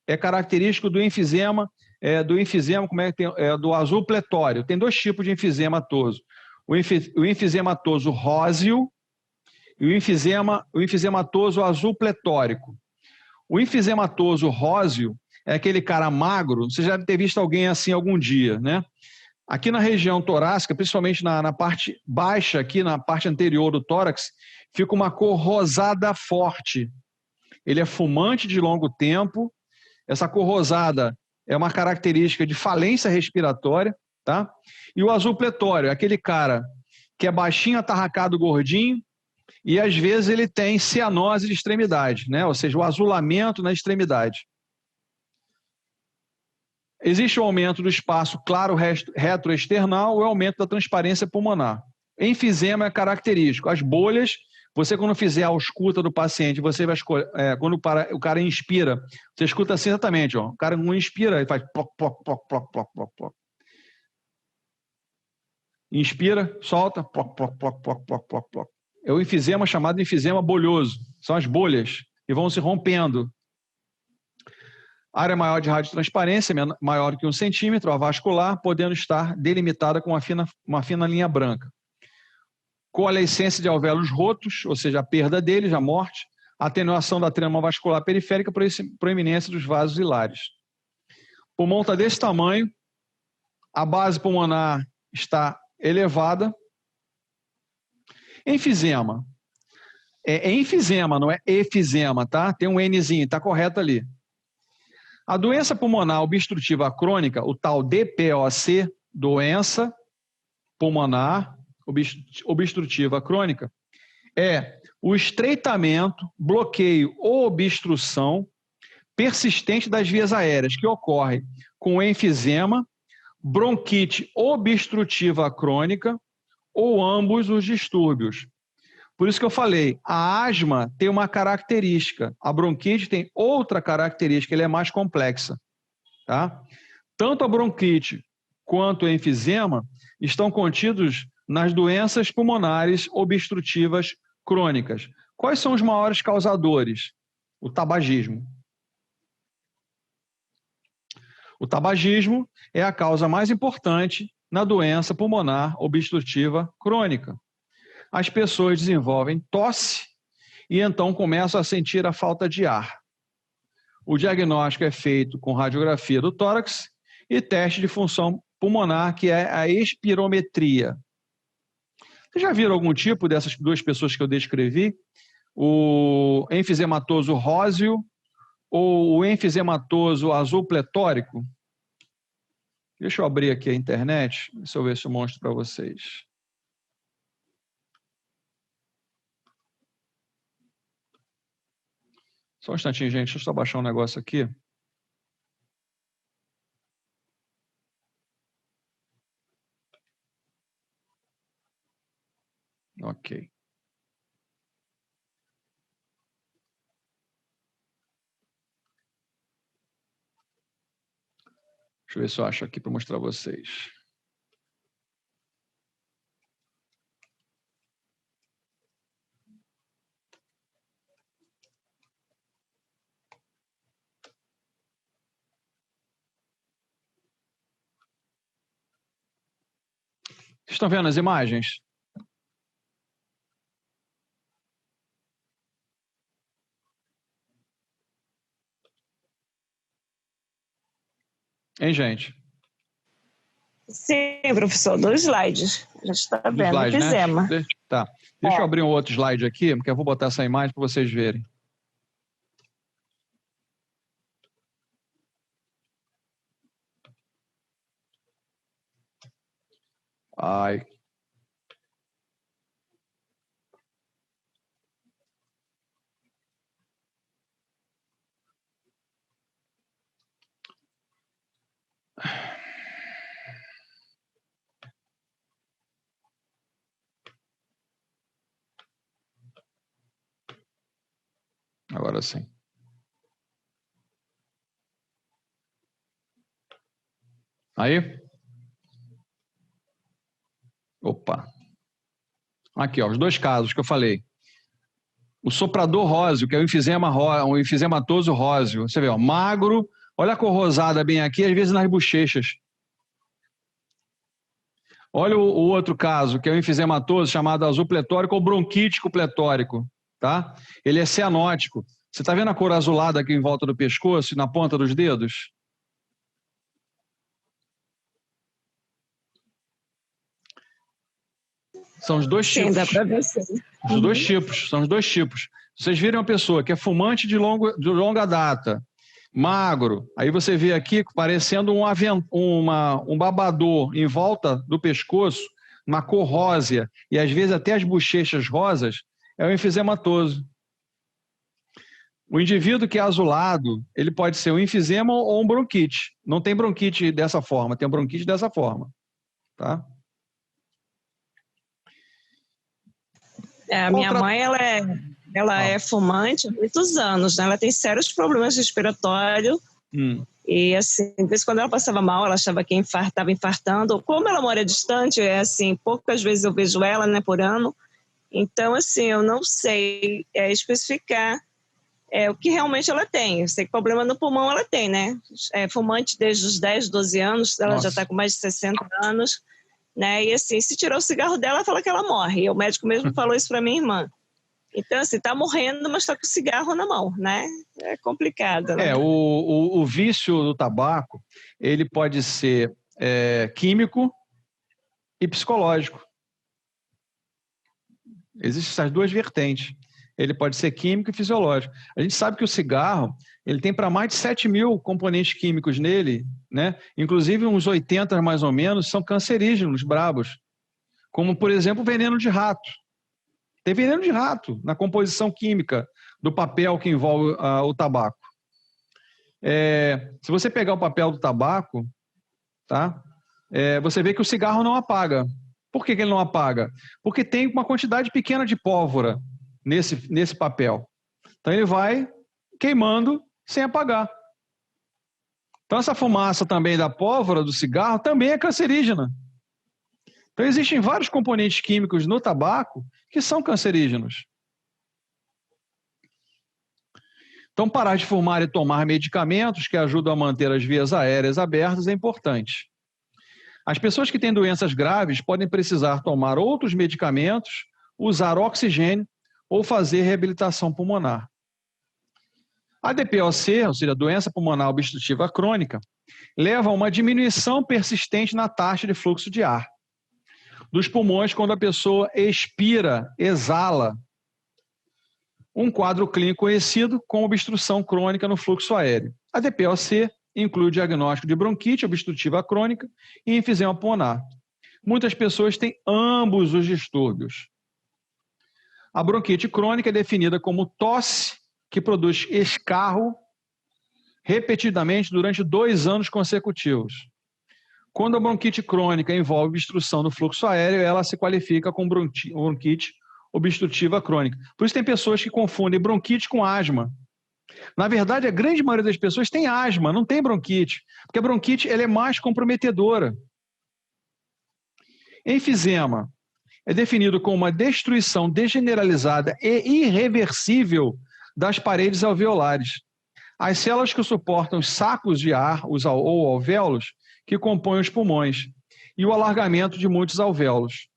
é característico do enfisema, do azul pletório. Tem dois tipos de enfisema-toso. O enfisema-toso róseo e o enfisema-toso azul pletórico. O enfisema-toso róseo é aquele cara magro, você já deve ter visto alguém assim algum dia, né? Aqui na região torácica, principalmente na parte baixa, aqui na parte anterior do tórax, fica uma cor rosada forte. Ele é fumante de longo tempo. Essa cor rosada é uma característica de falência respiratória, tá? E o azul pletório é aquele cara que é baixinho, atarracado, gordinho, e às vezes ele tem cianose de extremidade, né? Ou seja, o azulamento na extremidade. Existe o aumento do espaço claro retroexternal ou aumento da transparência pulmonar. Enfisema é característico. As bolhas, você quando fizer a ausculta do paciente, você vai escolher, quando o cara inspira, você escuta assim exatamente, ó. O cara não inspira, ele faz ploc, ploc, ploc, ploc, ploc, ploc, ploc. Inspira, solta, ploc, ploc, ploc, ploc, ploc, ploc, ploc. É o enfisema chamado enfisema bolhoso. São as bolhas e vão se rompendo. Área maior de radiotransparência, maior que 1 centímetro, avascular, podendo estar delimitada com uma fina linha branca. Coalescência de alvéolos rotos, ou seja, a perda deles, a morte, atenuação da trama vascular periférica, proeminência dos vasos hilares. O pulmão está desse tamanho, a base pulmonar está elevada. Enfisema. É enfisema, não é efisema, tá? Tem um Nzinho, está correto ali. A doença pulmonar obstrutiva crônica, o tal DPOC, doença pulmonar obstrutiva crônica, é o estreitamento, bloqueio ou obstrução persistente das vias aéreas, que ocorre com enfisema, bronquite obstrutiva crônica ou ambos os distúrbios. Por isso que eu falei, a asma tem uma característica, a bronquite tem outra característica, ele é mais complexa. Tá? Tanto a bronquite quanto o enfisema estão contidos nas doenças pulmonares obstrutivas crônicas. Quais são os maiores causadores? O tabagismo. O tabagismo é a causa mais importante na doença pulmonar obstrutiva crônica. As pessoas desenvolvem tosse e então começam a sentir a falta de ar. O diagnóstico é feito com radiografia do tórax e teste de função pulmonar, que é a espirometria. Vocês já viram algum tipo dessas duas pessoas que eu descrevi? O enfisematoso róseo ou o enfisematoso azul pletórico? Deixa eu abrir aqui a internet, deixa eu ver se eu mostro para vocês. Só um instantinho, gente, deixa eu só baixar um negócio aqui. Ok. Deixa eu ver se eu acho aqui para mostrar a vocês. Vocês estão vendo as imagens? Hein, gente? Sim, professor, 2 slides. A gente está vendo, enfisema. Né? Tá. Deixa eu abrir um outro slide aqui, porque eu vou botar essa imagem para vocês verem. Ai. Agora sim. Aí? Opa. Aqui, ó, os 2 casos que eu falei. O soprador róseo, que é o enfisematoso róseo. Você vê, ó, magro, olha a cor rosada bem aqui, às vezes nas bochechas. Olha o outro caso, que é o enfisematoso, chamado azul pletórico ou bronquítico pletórico. Tá? Ele é cianótico. Você está vendo a cor azulada aqui em volta do pescoço e na ponta dos dedos? São os 2 tipos. Sim, dá para ver sim. Os 2 tipos, são os 2 tipos. Vocês viram uma pessoa que é fumante de longa data, magro, aí você vê aqui parecendo um babador em volta do pescoço, uma cor rósea, e às vezes até as bochechas rosas, é o enfisematoso. O indivíduo que é azulado, ele pode ser um enfisema ou um bronquite. Não tem bronquite dessa forma, tem bronquite dessa forma. Tá? A minha mãe, ela é fumante há muitos anos, né? Ela tem sérios problemas respiratórios. E, assim, de vez em quando ela passava mal, ela achava que estava infartando. Como ela mora distante, assim, poucas vezes eu vejo ela, né, por ano. Então, assim, eu não sei especificar o que realmente ela tem. Eu sei que problema no pulmão ela tem, né? É fumante desde os 10, 12 anos, ela já está com mais de 60 anos. Né? E assim, se tirar o cigarro dela, ela fala que ela morre. E o médico mesmo falou isso para minha irmã. Então, assim, tá morrendo, mas tá com o cigarro na mão, né? É complicado, né? O vício do tabaco, ele pode ser químico e psicológico. Existem essas 2 vertentes. Ele pode ser químico e fisiológico. A gente sabe que o cigarro, ele tem para mais de 7.000 componentes químicos nele, né? Inclusive uns 80 mais ou menos são cancerígenos, brabos. Como, por exemplo, o veneno de rato. Tem veneno de rato na composição química do papel que envolve o tabaco. Se você pegar o papel do tabaco, tá? Você vê que o cigarro não apaga. Por que ele não apaga? Porque tem uma quantidade pequena de pólvora nesse papel. Então ele vai queimando sem apagar. Então essa fumaça também da pólvora do cigarro também é cancerígena. Então existem vários componentes químicos no tabaco que são cancerígenos. Então parar de fumar e tomar medicamentos que ajudam a manter as vias aéreas abertas é importante. As pessoas que têm doenças graves podem precisar tomar outros medicamentos, usar oxigênio ou fazer reabilitação pulmonar. A DPOC, ou seja, doença pulmonar obstrutiva crônica, leva a uma diminuição persistente na taxa de fluxo de ar dos pulmões quando a pessoa expira, exala. Um quadro clínico conhecido como obstrução crônica no fluxo aéreo. A DPOC inclui o diagnóstico de bronquite obstrutiva crônica e enfisema pulmonar. Muitas pessoas têm ambos os distúrbios. A bronquite crônica é definida como tosse que produz escarro repetidamente durante 2 anos consecutivos. Quando a bronquite crônica envolve obstrução no fluxo aéreo, ela se qualifica como bronquite obstrutiva crônica. Por isso tem pessoas que confundem bronquite com asma. Na verdade, a grande maioria das pessoas tem asma, não tem bronquite, porque a bronquite ela é mais comprometedora. Enfisema é definido como uma destruição degeneralizada e irreversível das paredes alveolares. As células que suportam os sacos de ar, ou alvéolos, que compõem os pulmões, e o alargamento de muitos alvéolos.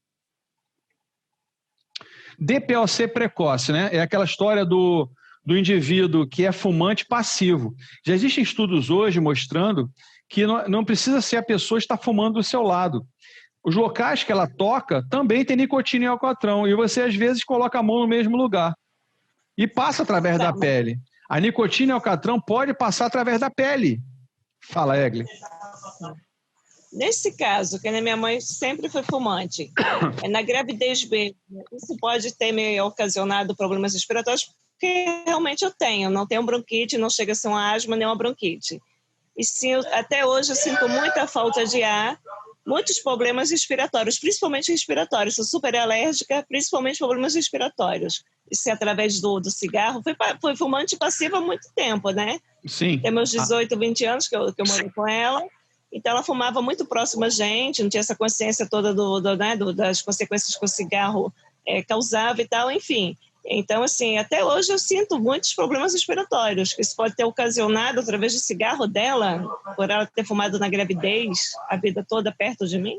DPOC precoce, né? É aquela história do indivíduo que é fumante passivo. Já existem estudos hoje mostrando que não precisa ser a pessoa estar fumando do seu lado. Os locais que ela toca também tem nicotina e alcatrão, e você às vezes coloca a mão no mesmo lugar e passa através da pele. A nicotina e alcatrão pode passar através da pele. Fala, Egli. Nesse caso, que a minha mãe sempre foi fumante, na gravidez B, isso pode ter me ocasionado problemas respiratórios, porque realmente eu tenho, não tenho bronquite, não chega a ser uma asma nem uma bronquite. E sim, até hoje eu sinto muita falta de ar, muitos problemas respiratórios, principalmente respiratórios. Sou super alérgica, principalmente problemas respiratórios. Isso é através do cigarro. Foi fumante passiva há muito tempo, né? Sim. Tem meus 18, 20 anos que eu moro com ela. Então, ela fumava muito próximo a gente, não tinha essa consciência toda das consequências que o cigarro causava e tal, enfim. Então, assim, até hoje eu sinto muitos problemas respiratórios, que isso pode ter ocasionado através do cigarro dela, por ela ter fumado na gravidez, a vida toda perto de mim.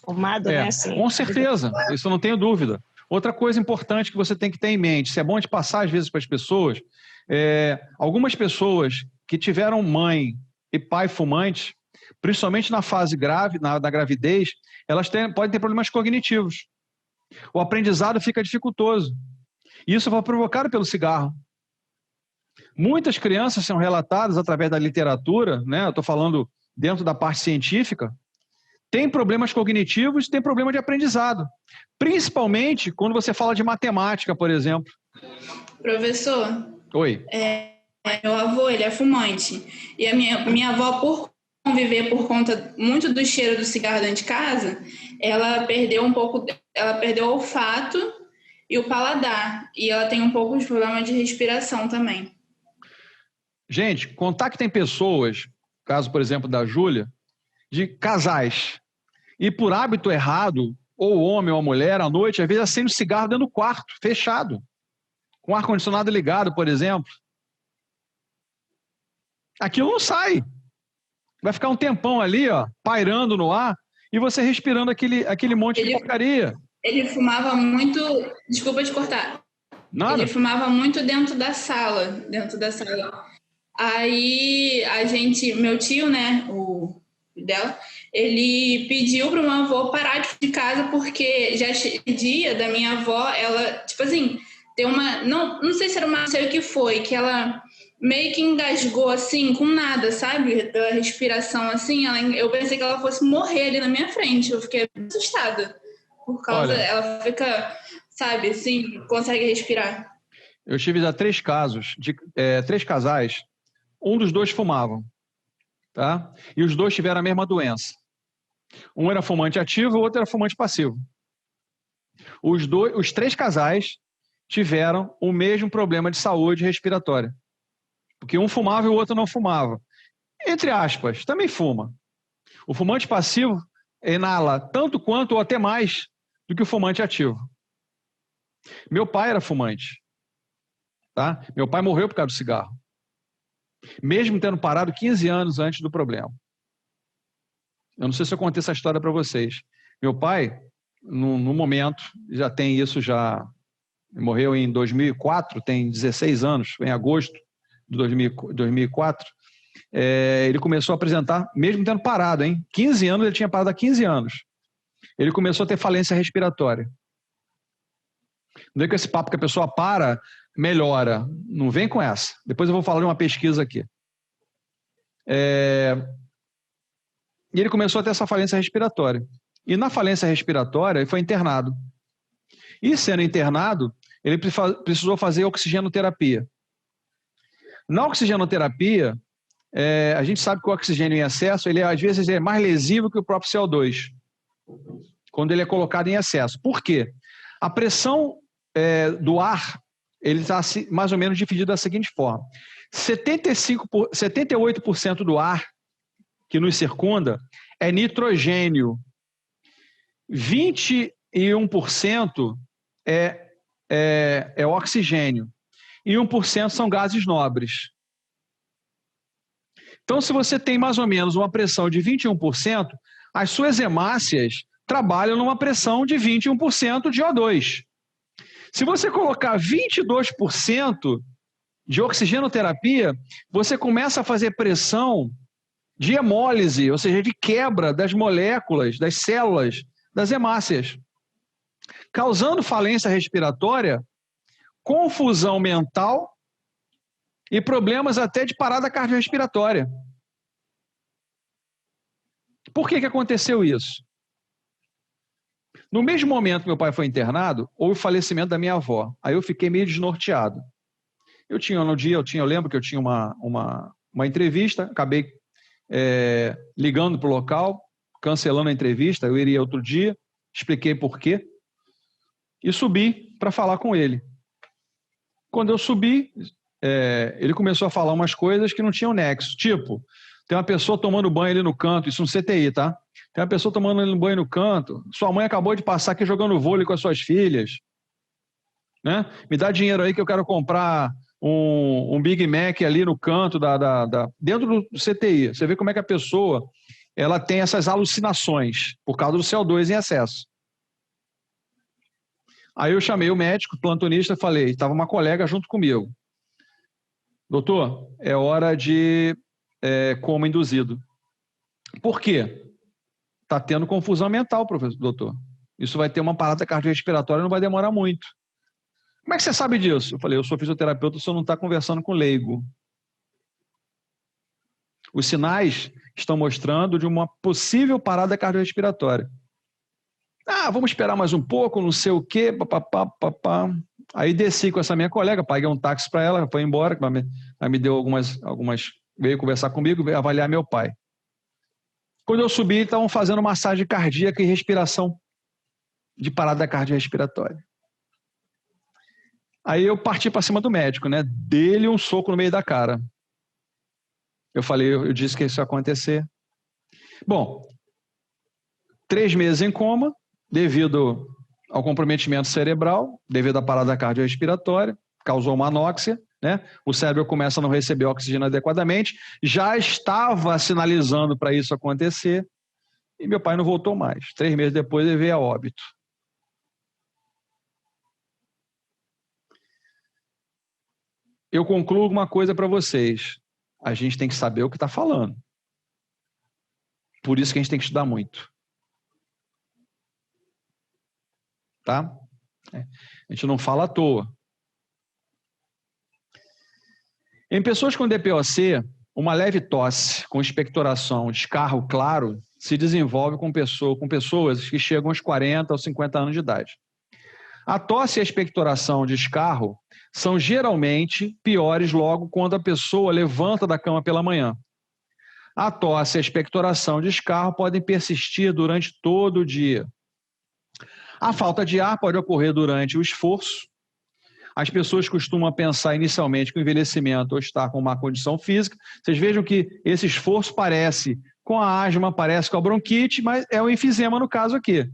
Fumado, né? Assim, com certeza, isso eu não tenho dúvida. Outra coisa importante que você tem que ter em mente, isso é bom de passar às vezes para as pessoas, algumas pessoas que tiveram mãe e pai fumantes, principalmente na fase grave, na gravidez, elas podem ter problemas cognitivos. O aprendizado fica dificultoso. Isso foi provocado pelo cigarro. Muitas crianças são relatadas através da literatura, né? Eu estou falando dentro da parte científica, têm problemas cognitivos, têm problema de aprendizado. Principalmente quando você fala de matemática, por exemplo. Professor. Oi. Meu avô, ele é fumante. E a minha avó, por conviver por conta muito do cheiro do cigarro dentro de casa, ela perdeu o olfato e o paladar. E ela tem um pouco de problema de respiração também. Gente, contactem pessoas, caso, por exemplo, da Júlia, de casais. E por hábito errado, ou o homem ou a mulher, à noite, às vezes acende o cigarro dentro do quarto, fechado. Com o ar-condicionado ligado, por exemplo. Aquilo não sai. Vai ficar um tempão ali, ó, pairando no ar, e você respirando aquele monte de porcaria. Ele fumava muito... Desculpa te cortar. Nada. Ele fumava muito dentro da sala. Aí, meu tio, né, o dela, ele pediu para o meu avô parar de casa, porque já dia da minha avó, ela, tipo assim, tem uma... Não sei se era não sei o que foi, que ela meio que engasgou, assim, com nada, sabe? Pela respiração, assim, eu pensei que ela fosse morrer ali na minha frente. Eu fiquei assustada. Por causa... Ela fica sabe, assim, consegue respirar. Eu tive já 3 casos, de 3 casais, um dos 2 fumavam, tá? E os 2 tiveram a mesma doença. Um era fumante ativo, o outro era fumante passivo. Os 3 casais tiveram o mesmo problema de saúde respiratória. Porque um fumava e o outro não fumava. Entre aspas, também fuma. O fumante passivo inala tanto quanto ou até mais do que o fumante ativo. Meu pai era fumante. Tá? Meu pai morreu por causa do cigarro. Mesmo tendo parado 15 anos antes do problema. Eu não sei se eu contei essa história para vocês. Meu pai, no momento, já tem isso já... Morreu em 2004, tem 16 anos, em agosto de 2004. Ele começou a apresentar, mesmo tendo parado, 15 anos, ele tinha parado há 15 anos. Ele começou a ter falência respiratória. Não é com esse papo que a pessoa para, melhora. Não vem com essa. Depois eu vou falar de uma pesquisa aqui. E ele começou a ter essa falência respiratória. E na falência respiratória, ele foi internado. E sendo internado, ele precisou fazer oxigenoterapia. Na oxigenoterapia, a gente sabe que o oxigênio em excesso, ele às vezes é mais lesivo que o próprio CO2, quando ele é colocado em excesso. Por quê? A pressão do ar, ele está mais ou menos dividido da seguinte forma. 78% do ar que nos circunda é nitrogênio. 21% é oxigênio. E 1% são gases nobres. Então, se você tem mais ou menos uma pressão de 21%, as suas hemácias trabalham numa pressão de 21% de O2. Se você colocar 22% de oxigenoterapia, você começa a fazer pressão de hemólise, ou seja, de quebra das moléculas, das células, das hemácias, causando falência respiratória, confusão mental e problemas até de parada cardiorrespiratória. Por que aconteceu isso? No mesmo momento que meu pai foi internado, houve o falecimento da minha avó. Aí eu fiquei meio desnorteado. Eu lembro que eu tinha uma entrevista, acabei ligando para o local, cancelando a entrevista, eu iria outro dia, expliquei por quê, e subi para falar com ele. Quando eu subi, ele começou a falar umas coisas que não tinham nexo, tipo, tem uma pessoa tomando banho ali no canto, isso no CTI, tá? Tem uma pessoa tomando banho no canto, sua mãe acabou de passar aqui jogando vôlei com as suas filhas, né? Me dá dinheiro aí que eu quero comprar um Big Mac ali no canto, dentro do CTI. Você vê como é que a pessoa ela tem essas alucinações por causa do CO2 em excesso. Aí eu chamei o médico, plantonista, falei, estava uma colega junto comigo. Doutor, é hora de coma induzido. Por quê? Está tendo confusão mental, professor, doutor. Isso vai ter uma parada cardiorrespiratória, não vai demorar muito. Como é que você sabe disso? Eu falei, eu sou fisioterapeuta, o senhor não está conversando com leigo. Os sinais estão mostrando de uma possível parada cardiorrespiratória. Vamos esperar mais um pouco, não sei o quê, papapá. Aí desci com essa minha colega, paguei um táxi para ela, foi embora, ela me deu algumas, veio conversar comigo, veio avaliar meu pai. Quando eu subi, estavam fazendo massagem cardíaca e respiração de parada cardiorrespiratória. Aí eu parti para cima do médico, né? Dei-lhe um soco no meio da cara. Eu falei, eu disse que isso ia acontecer. Bom, 3 meses em coma, devido ao comprometimento cerebral, devido à parada cardiorrespiratória, causou uma anóxia, né? O cérebro começa a não receber oxigênio adequadamente, já estava sinalizando para isso acontecer, e meu pai não voltou mais. 3 meses depois ele veio a óbito. Eu concluo uma coisa para vocês. A gente tem que saber o que está falando. Por isso que a gente tem que estudar muito. Tá? A gente não fala à toa. Em pessoas com DPOC, uma leve tosse com expectoração, descarro claro, se desenvolve com pessoas que chegam aos 40 ou 50 anos de idade. A tosse e a expectoração de escarro são geralmente piores logo quando a pessoa levanta da cama pela manhã. A tosse e a expectoração de escarro podem persistir durante todo o dia. A falta de ar pode ocorrer durante o esforço. As pessoas costumam pensar inicialmente que o envelhecimento ou estar com má condição física. Vocês vejam que esse esforço parece com a asma, parece com a bronquite, mas é o enfisema no caso aqui.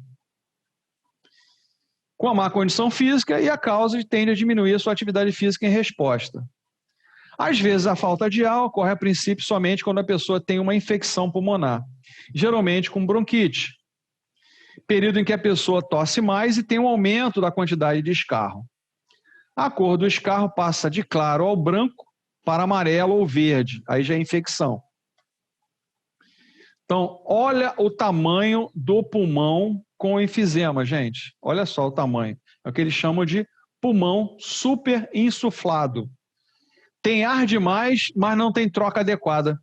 Com a má condição física e a causa tende a diminuir a sua atividade física em resposta. Às vezes, a falta de ar ocorre a princípio somente quando a pessoa tem uma infecção pulmonar, geralmente com bronquite, período em que a pessoa tosse mais e tem um aumento da quantidade de escarro. A cor do escarro passa de claro ao branco para amarelo ou verde, aí já é infecção. Então, olha o tamanho do pulmão com enfisema, gente. Olha só o tamanho. É o que eles chamam de pulmão super insuflado. Tem ar demais, mas não tem troca adequada.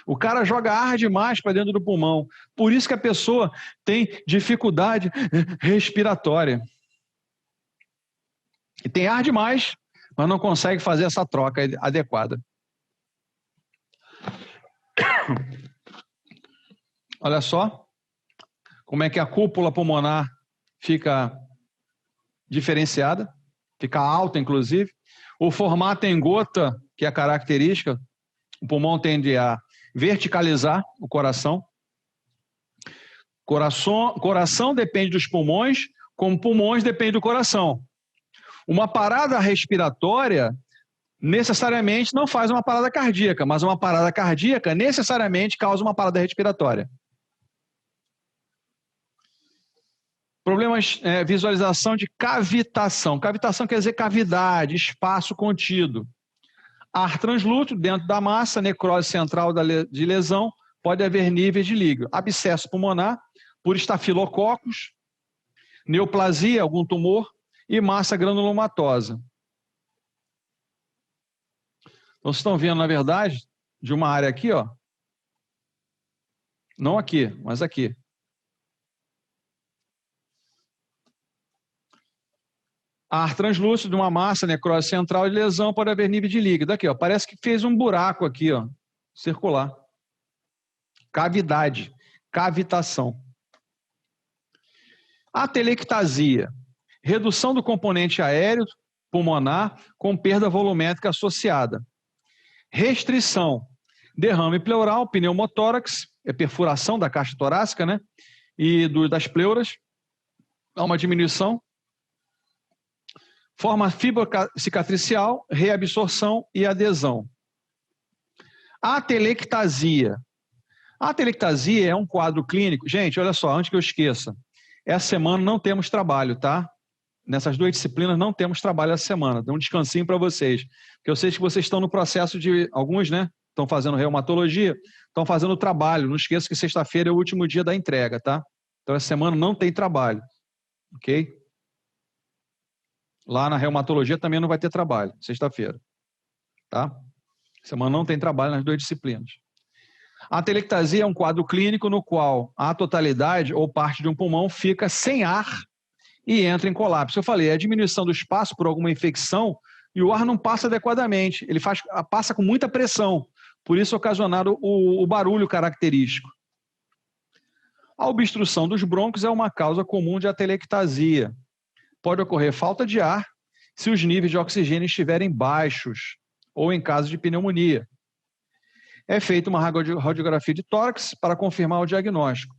O cara joga ar demais para dentro do pulmão. Por isso que a pessoa tem dificuldade respiratória. E tem ar demais, mas não consegue fazer essa troca adequada. Olha só como é que a cúpula pulmonar fica diferenciada, fica alta, inclusive. O formato em gota, que é a característica, o pulmão tende a verticalizar o coração. Coração depende dos pulmões, como pulmões dependem do coração. Uma parada respiratória necessariamente não faz uma parada cardíaca, mas uma parada cardíaca necessariamente causa uma parada respiratória. Problemas, visualização de cavitação. Cavitação quer dizer cavidade, espaço contido. Ar translúcido dentro da massa, necrose central de lesão, pode haver níveis de líquido. Abscesso pulmonar, por estafilococos, neoplasia, algum tumor, e massa granulomatosa. Então, vocês estão vendo, na verdade, de uma área aqui, ó. Não aqui, mas aqui. Ar translúcido de uma massa, necrose central de lesão, pode haver nível de líquido. Aqui, ó, parece que fez um buraco aqui, ó, circular. Cavidade, cavitação. Atelectasia, redução do componente aéreo pulmonar com perda volumétrica associada. Restrição, derrame pleural, pneumotórax, é perfuração da caixa torácica, né? E das pleuras. Há uma diminuição. Forma fibrocicatricial, reabsorção e adesão. Atelectasia. A atelectasia é um quadro clínico. Gente, olha só, antes que eu esqueça. Essa semana não temos trabalho, tá? Nessas 2 disciplinas não temos trabalho essa semana. Dá um descansinho para vocês. Porque eu sei que vocês estão no processo de... Alguns, né? Estão fazendo reumatologia, estão fazendo trabalho. Não esqueça que sexta-feira é o último dia da entrega, tá? Então, essa semana não tem trabalho. Ok? Lá na reumatologia também não vai ter trabalho, sexta-feira. Tá? Semana não tem trabalho nas 2 disciplinas. A atelectasia é um quadro clínico no qual a totalidade ou parte de um pulmão fica sem ar e entra em colapso. Eu falei, é a diminuição do espaço por alguma infecção e o ar não passa adequadamente. Ele passa com muita pressão, por isso ocasionado o barulho característico. A obstrução dos brônquios é uma causa comum de atelectasia. Pode ocorrer falta de ar se os níveis de oxigênio estiverem baixos ou em caso de pneumonia. É feita uma radiografia de tórax para confirmar o diagnóstico.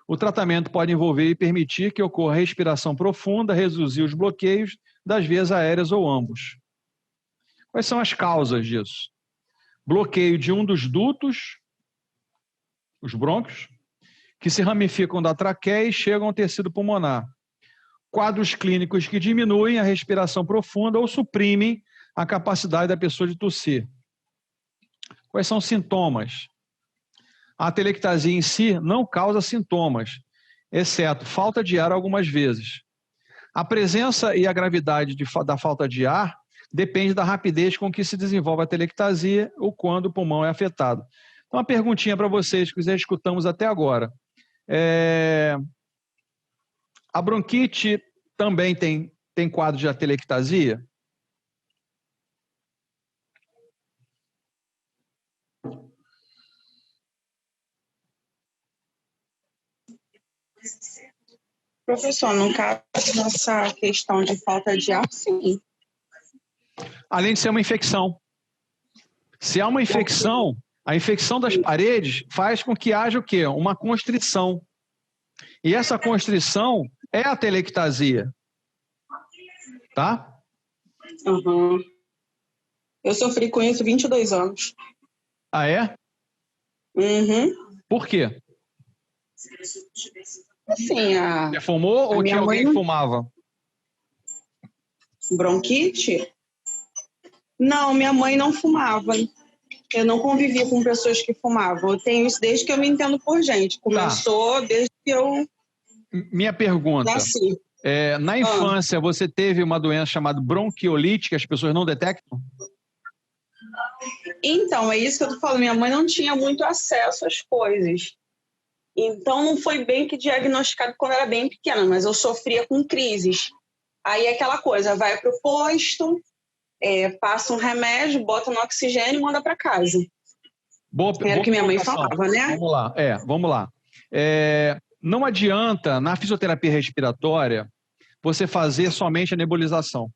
O tratamento pode envolver e permitir que ocorra respiração profunda, reduzir os bloqueios das vias aéreas ou ambos. Quais são as causas disso? Bloqueio de um dos dutos, os brônquios, que se ramificam da traqueia e chegam ao tecido pulmonar. Quadros clínicos que diminuem a respiração profunda ou suprimem a capacidade da pessoa de tossir. Quais são os sintomas? A atelectasia em si não causa sintomas, exceto falta de ar algumas vezes. A presença e a gravidade da falta de ar depende da rapidez com que se desenvolve a atelectasia ou quando o pulmão é afetado. Então, uma perguntinha para vocês que já escutamos até agora. A bronquite também tem quadro de atelectasia? Professor, no caso dessa questão de falta de ar, sim. Além de ser uma infecção. Se há uma infecção, a infecção das paredes faz com que haja o quê? Uma constrição. E essa constrição é a atelectasia. Tá? Uhum. Eu sofri com isso 22 anos. Ah, é? Uhum. Por quê? Assim, Você fumou ou tinha alguém que fumava? Bronquite? Não, minha mãe não fumava. Eu não convivia com pessoas que fumavam. Eu tenho isso desde que eu me entendo por gente. Começou desde que eu Minha pergunta. nasci. Na infância, você teve uma doença chamada bronquiolite que as pessoas não detectam? Então, é isso que eu tô falando. Minha mãe não tinha muito acesso às coisas. Então, não foi bem que diagnosticado quando eu era bem pequena, mas eu sofria com crises. Aí é aquela coisa, vai pro posto, passa um remédio, bota no oxigênio e manda para casa. Era o que minha mãe falava, né? Vamos lá. Não adianta, na fisioterapia respiratória, você fazer somente a nebulização.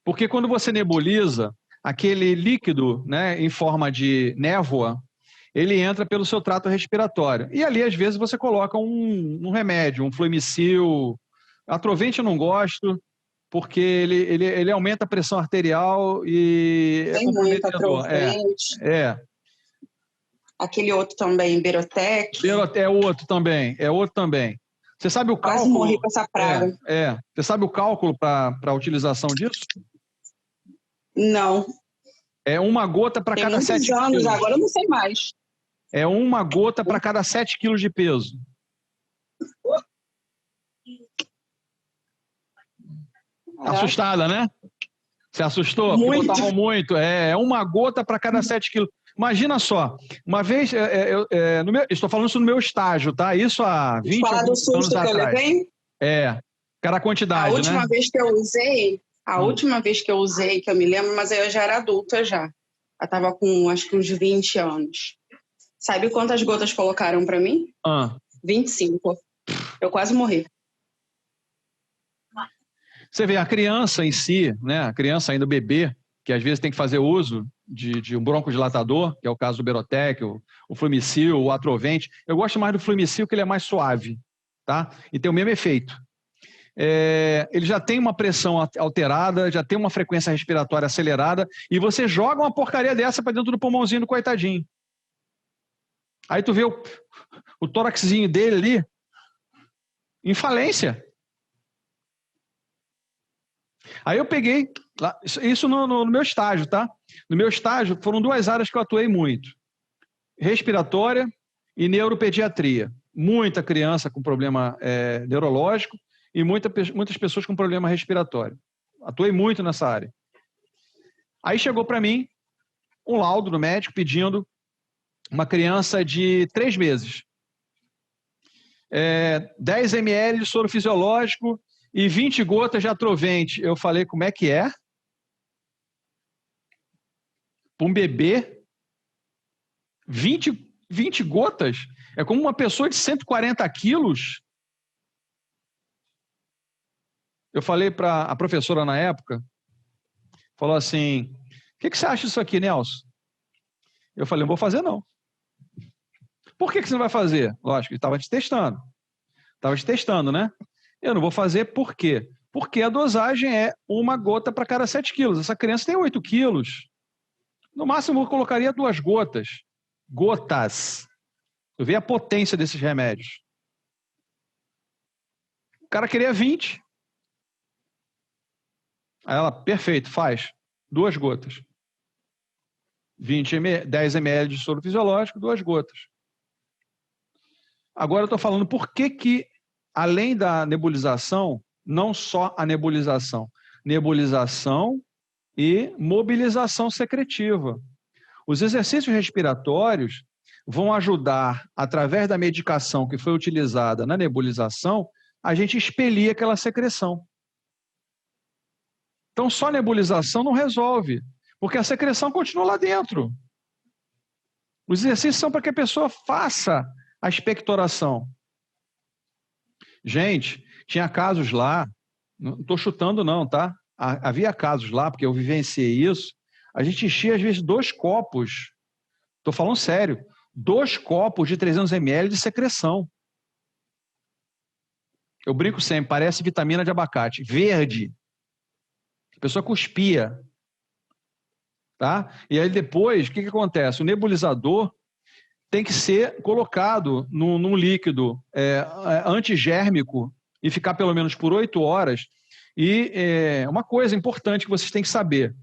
Porque quando você nebuliza, aquele líquido, né, em forma de névoa, ele entra pelo seu trato respiratório. E ali, às vezes, você coloca um remédio, um Fluimicil. Atrovente eu não gosto, porque ele aumenta a pressão arterial e Tem muito Atrovente. Aquele outro também, Berotec. É outro também. Você sabe o cálculo? Quase morri com essa praga. Você sabe o cálculo para a utilização disso? Não. É uma gota para cada 7 quilos. Tem muitos anos, agora eu não sei mais. É uma gota para cada 7 quilos de peso. Assustada, né? Você assustou? Muito. Botavam muito. É uma gota para cada 7 quilos. Imagina só, uma vez, estou falando isso no meu estágio, tá? Isso há 20 falar do susto anos que atrás. eu levei? Cara, a quantidade, a última vez que eu usei, última vez que eu usei, que eu me lembro, mas aí eu já era adulta já. Eu estava com, acho que uns 20 anos. Sabe quantas gotas colocaram para mim? 25. Eu quase morri. Você vê, a criança em si, né? A criança ainda bebê, que às vezes tem que fazer uso de um broncodilatador, que é o caso do Berotec, o Fluimicil, o Atrovente. Eu gosto mais do Fluimicil, que ele é mais suave, tá? E tem o mesmo efeito. Ele já tem uma pressão alterada, já tem uma frequência respiratória acelerada, e você joga uma porcaria dessa para dentro do pulmãozinho do coitadinho. Aí tu vê o tóraxzinho dele ali em falência. Aí eu peguei, isso no meu estágio, tá? No meu estágio foram 2 áreas que eu atuei muito. Respiratória e neuropediatria. Muita criança com problema neurológico e muitas pessoas com problema respiratório. Atuei muito nessa área. Aí chegou para mim um laudo do médico pedindo uma criança de 3 meses. 10 ml de soro fisiológico e 20 gotas de Atrovente. Eu falei, como é que é? Para um bebê, 20 gotas? É como uma pessoa de 140 quilos. Eu falei para a professora na época, falou assim, o que você acha disso aqui, Nelson? Eu falei, não vou fazer não. Por que você não vai fazer? Lógico, ele estava te testando. Estava te testando, né? Eu não vou fazer por quê? Porque a dosagem é uma gota para cada 7 quilos. Essa criança tem 8 quilos. No máximo, eu colocaria 2 gotas. Gotas. Eu vi a potência desses remédios. O cara queria 20. Aí ela, perfeito, faz. 2 gotas. 10 ml de soro fisiológico, 2 gotas. Agora eu estou falando por que, além da nebulização, não só a nebulização e mobilização secretiva. Os exercícios respiratórios vão ajudar, através da medicação que foi utilizada na nebulização, a gente expelir aquela secreção. Então, só nebulização não resolve, porque a secreção continua lá dentro. Os exercícios são para que a pessoa faça a expectoração. Gente, tinha casos lá, não estou chutando não, tá? Havia casos lá, porque eu vivenciei isso, a gente enchia às vezes 2 copos, estou falando sério, 2 copos de 300 ml de secreção. Eu brinco sempre, parece vitamina de abacate, verde. A pessoa cuspia. Tá? E aí depois, o que acontece? O nebulizador tem que ser colocado num líquido antigérmico e ficar pelo menos por 8 horas. E uma coisa importante que vocês têm que saber,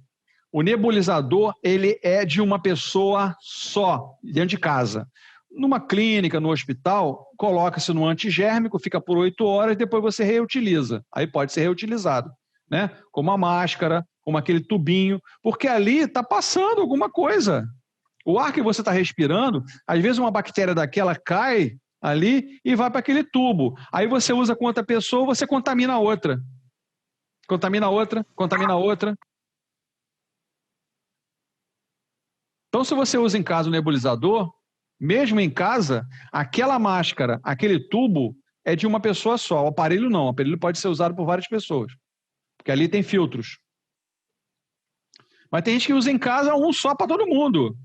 o nebulizador ele é de uma pessoa só, dentro de casa. Numa clínica, no hospital, coloca-se no antigérmico, fica por 8 horas e depois você reutiliza. Aí pode ser reutilizado, né? Como a máscara, como aquele tubinho, porque ali está passando alguma coisa. O ar que você está respirando, às vezes uma bactéria daquela cai ali e vai para aquele tubo. Aí você usa com outra pessoa, você contamina a outra. Contamina a outra, contamina a outra. Então, se você usa em casa o nebulizador, mesmo em casa, aquela máscara, aquele tubo é de uma pessoa só. O aparelho não. O aparelho pode ser usado por várias pessoas, porque ali tem filtros. Mas tem gente que usa em casa um só para todo mundo.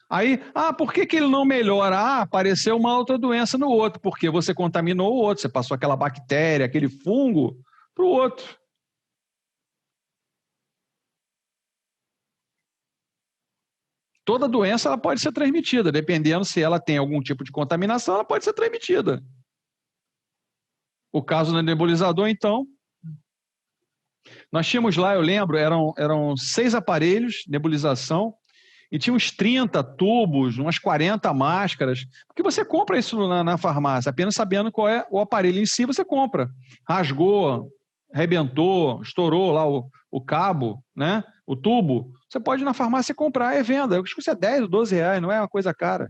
Aí, por que ele não melhora? Apareceu uma outra doença no outro, porque você contaminou o outro, você passou aquela bactéria, aquele fungo para o outro. Toda doença ela pode ser transmitida, dependendo se ela tem algum tipo de contaminação, ela pode ser transmitida. O caso do nebulizador, então, nós tínhamos lá, eu lembro, eram 6 aparelhos de nebulização e tinha uns 30 tubos, umas 40 máscaras, porque você compra isso na farmácia, apenas sabendo qual é o aparelho em si, você compra. Rasgou, arrebentou, estourou lá o cabo, né? O tubo, você pode ir na farmácia comprar, venda. Eu acho que isso é 10 ou 12 reais, não é uma coisa cara.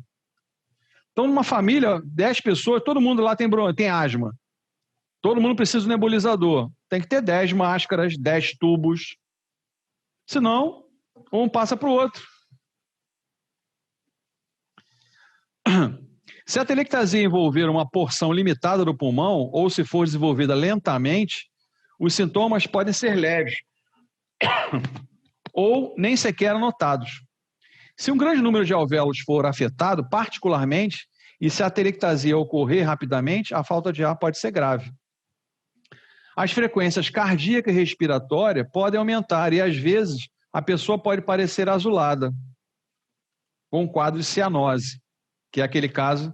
Então, numa família, 10 pessoas, todo mundo lá tem asma. Todo mundo precisa de nebulizador. Tem que ter 10 máscaras, 10 tubos. Senão, um passa para o outro. Se a atelectasia envolver uma porção limitada do pulmão, ou se for desenvolvida lentamente, os sintomas podem ser leves ou nem sequer notados. Se um grande número de alvéolos for afetado, particularmente, e se a atelectasia ocorrer rapidamente, a falta de ar pode ser grave. As frequências cardíaca e respiratória podem aumentar e, às vezes, a pessoa pode parecer azulada, com um quadro de cianose, que é aquele caso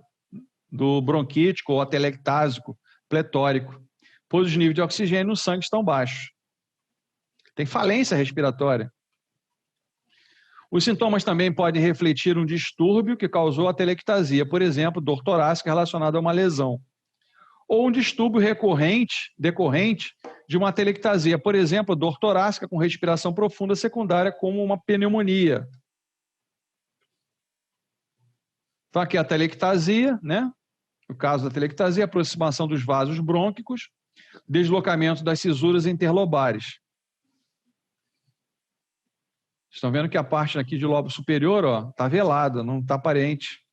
do bronquítico ou atelectásico pletórico, pois os níveis de oxigênio no sangue estão baixos. Tem falência respiratória. Os sintomas também podem refletir um distúrbio que causou a atelectasia, por exemplo, dor torácica relacionada a uma lesão, ou um distúrbio decorrente de uma atelectasia, por exemplo, dor torácica com respiração profunda secundária, como uma pneumonia. Então, aqui a atelectasia, né? No caso da atelectasia, aproximação dos vasos brônquicos, deslocamento das cisuras interlobares. Estão vendo que a parte aqui de lobo superior está velada, não está aparente.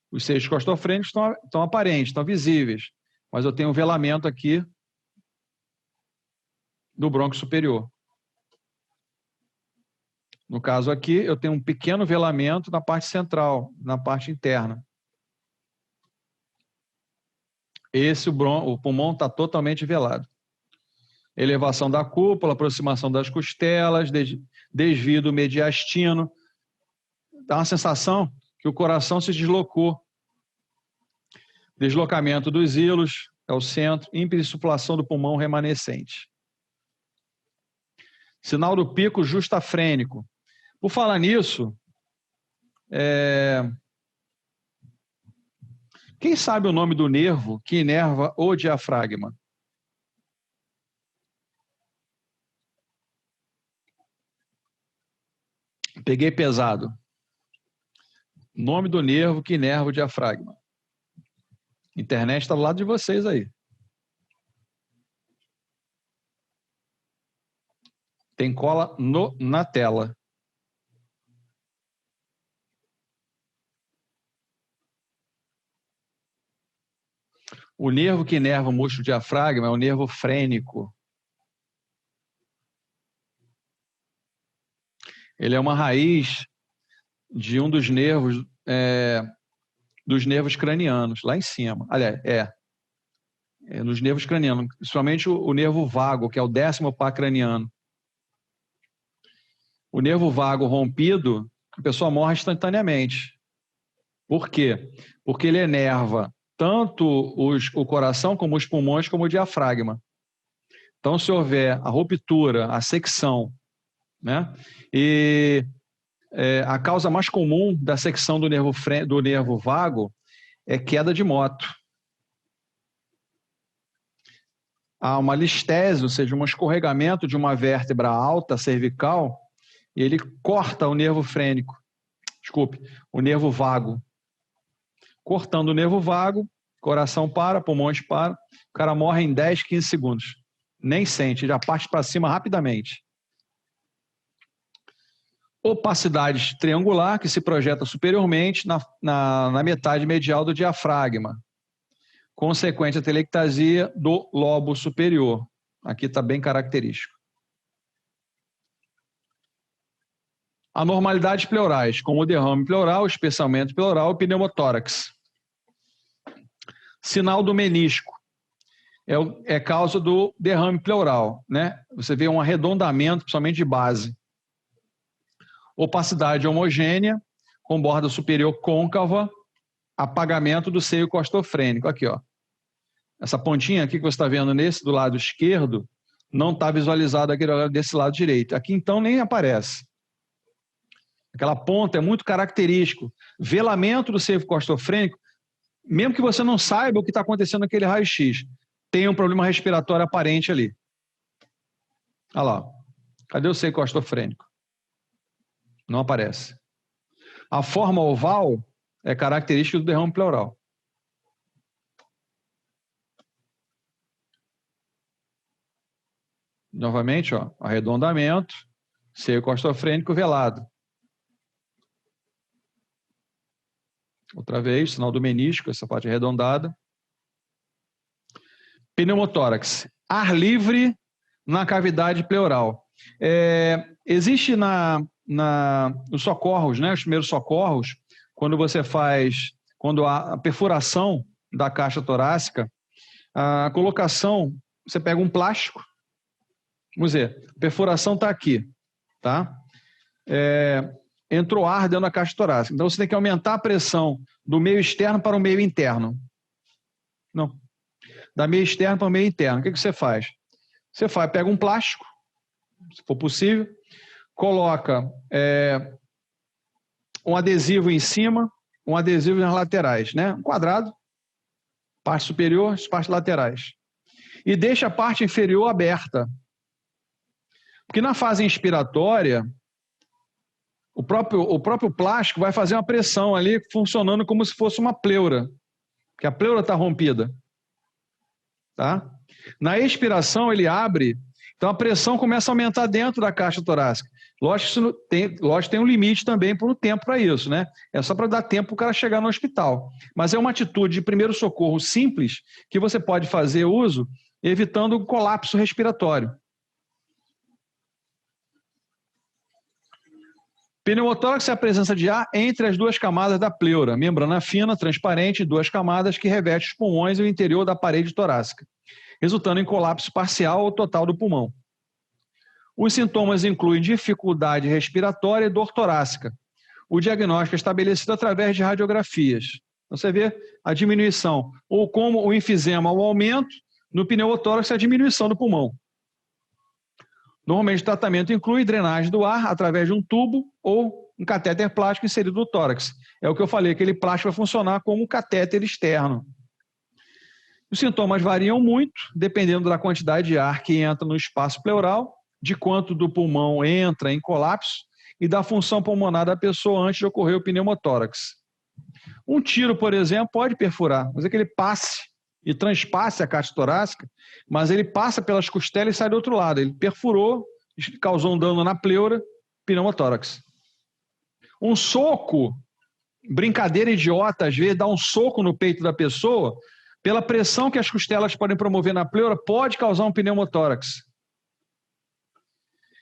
Os seios costofrênicos estão aparentes, estão visíveis, mas eu tenho um velamento aqui do brônquio superior. No caso aqui, eu tenho um pequeno velamento na parte central, na parte interna. O pulmão está totalmente velado. Elevação da cúpula, aproximação das costelas, desvio do mediastino. Dá uma sensação que o coração se deslocou. Deslocamento dos hilos, é o centro, hipersuplação do pulmão remanescente. Sinal do pico justafrênico. Por falar nisso, quem sabe o nome do nervo que inerva o diafragma? Peguei pesado. Nome do nervo que inerva o diafragma. Internet está do lado de vocês aí. Tem cola na tela. O nervo que inerva o músculo diafragma é o nervo frênico. Ele é uma raiz de um dos nervos cranianos, lá em cima. Aliás, nos nervos cranianos, principalmente o nervo vago, que é o 10º par craniano. O nervo vago rompido, a pessoa morre instantaneamente. Por quê? Porque ele inerva tanto o coração, como os pulmões, como o diafragma. Então, se houver a ruptura, a secção, né? E a causa mais comum da secção do nervo vago é queda de moto. Há uma listese, ou seja, um escorregamento de uma vértebra alta cervical, e ele corta o nervo frênico. Desculpe, o nervo vago. Cortando o nervo vago, coração para, pulmões para, o cara morre em 10, 15 segundos. Nem sente, já parte para cima rapidamente. Opacidade triangular, que se projeta superiormente na metade medial do diafragma. Consequente atelectasia do lobo superior. Aqui está bem característico. Anormalidades pleurais, como o derrame pleural, espessamento pleural e pneumotórax. Sinal do menisco. É causa do derrame pleural, né? Você vê um arredondamento, principalmente de base. Opacidade homogênea, com borda superior côncava, apagamento do seio costofrênico. Aqui, ó. Essa pontinha aqui que você está vendo do lado esquerdo, não está visualizada aqui desse lado direito. Aqui, então, nem aparece. Aquela ponta é muito característico. Velamento do seio costofrênico, mesmo que você não saiba o que está acontecendo naquele raio-x, tem um problema respiratório aparente ali. Olha lá. Cadê o seio costofrênico? Não aparece. A forma oval é característica do derrame pleural. Novamente, ó, arredondamento, seio costofrênico velado. Outra vez, sinal do menisco, essa parte arredondada. Pneumotórax, ar livre na cavidade pleural. Existe nos socorros, né, os primeiros socorros, quando há a perfuração da caixa torácica, a colocação, você pega um plástico, vamos dizer, a perfuração está aqui, tá? Entrou ar dentro da caixa torácica. Então, você tem que aumentar a pressão do meio externo para o meio interno. Não. Da meio externo para o meio interno. O que você faz? Você pega um plástico, se for possível, coloca um adesivo em cima, um adesivo nas laterais, né? Um quadrado, parte superior, as partes laterais. E deixa a parte inferior aberta. Porque na fase inspiratória, o próprio plástico vai fazer uma pressão ali, funcionando como se fosse uma pleura, porque a pleura está rompida. Tá? Na expiração, ele abre, então a pressão começa a aumentar dentro da caixa torácica. Lógico que tem um limite também por um tempo para isso, né? É só para dar tempo para o cara chegar no hospital. Mas é uma atitude de primeiro socorro simples que você pode fazer uso, evitando o colapso respiratório. Pneumotórax é a presença de ar entre as duas camadas da pleura, membrana fina, transparente, duas camadas que reveste os pulmões e o interior da parede torácica, resultando em colapso parcial ou total do pulmão. Os sintomas incluem dificuldade respiratória e dor torácica. O diagnóstico é estabelecido através de radiografias. Você vê a diminuição, ou como o enfisema, o aumento, no pneumotórax, a diminuição do pulmão. Normalmente, o tratamento inclui drenagem do ar através de um tubo ou um catéter plástico inserido no tórax. É o que eu falei, aquele plástico vai funcionar como um catéter externo. Os sintomas variam muito, dependendo da quantidade de ar que entra no espaço pleural, de quanto do pulmão entra em colapso e da função pulmonar da pessoa antes de ocorrer o pneumotórax. Um tiro, por exemplo, pode perfurar, mas é que ele passe e transpasse a caixa torácica, mas ele passa pelas costelas e sai do outro lado. Ele perfurou, causou um dano na pleura, pneumotórax. Um soco, brincadeira idiota, às vezes, dá um soco no peito da pessoa, pela pressão que as costelas podem promover na pleura, pode causar um pneumotórax.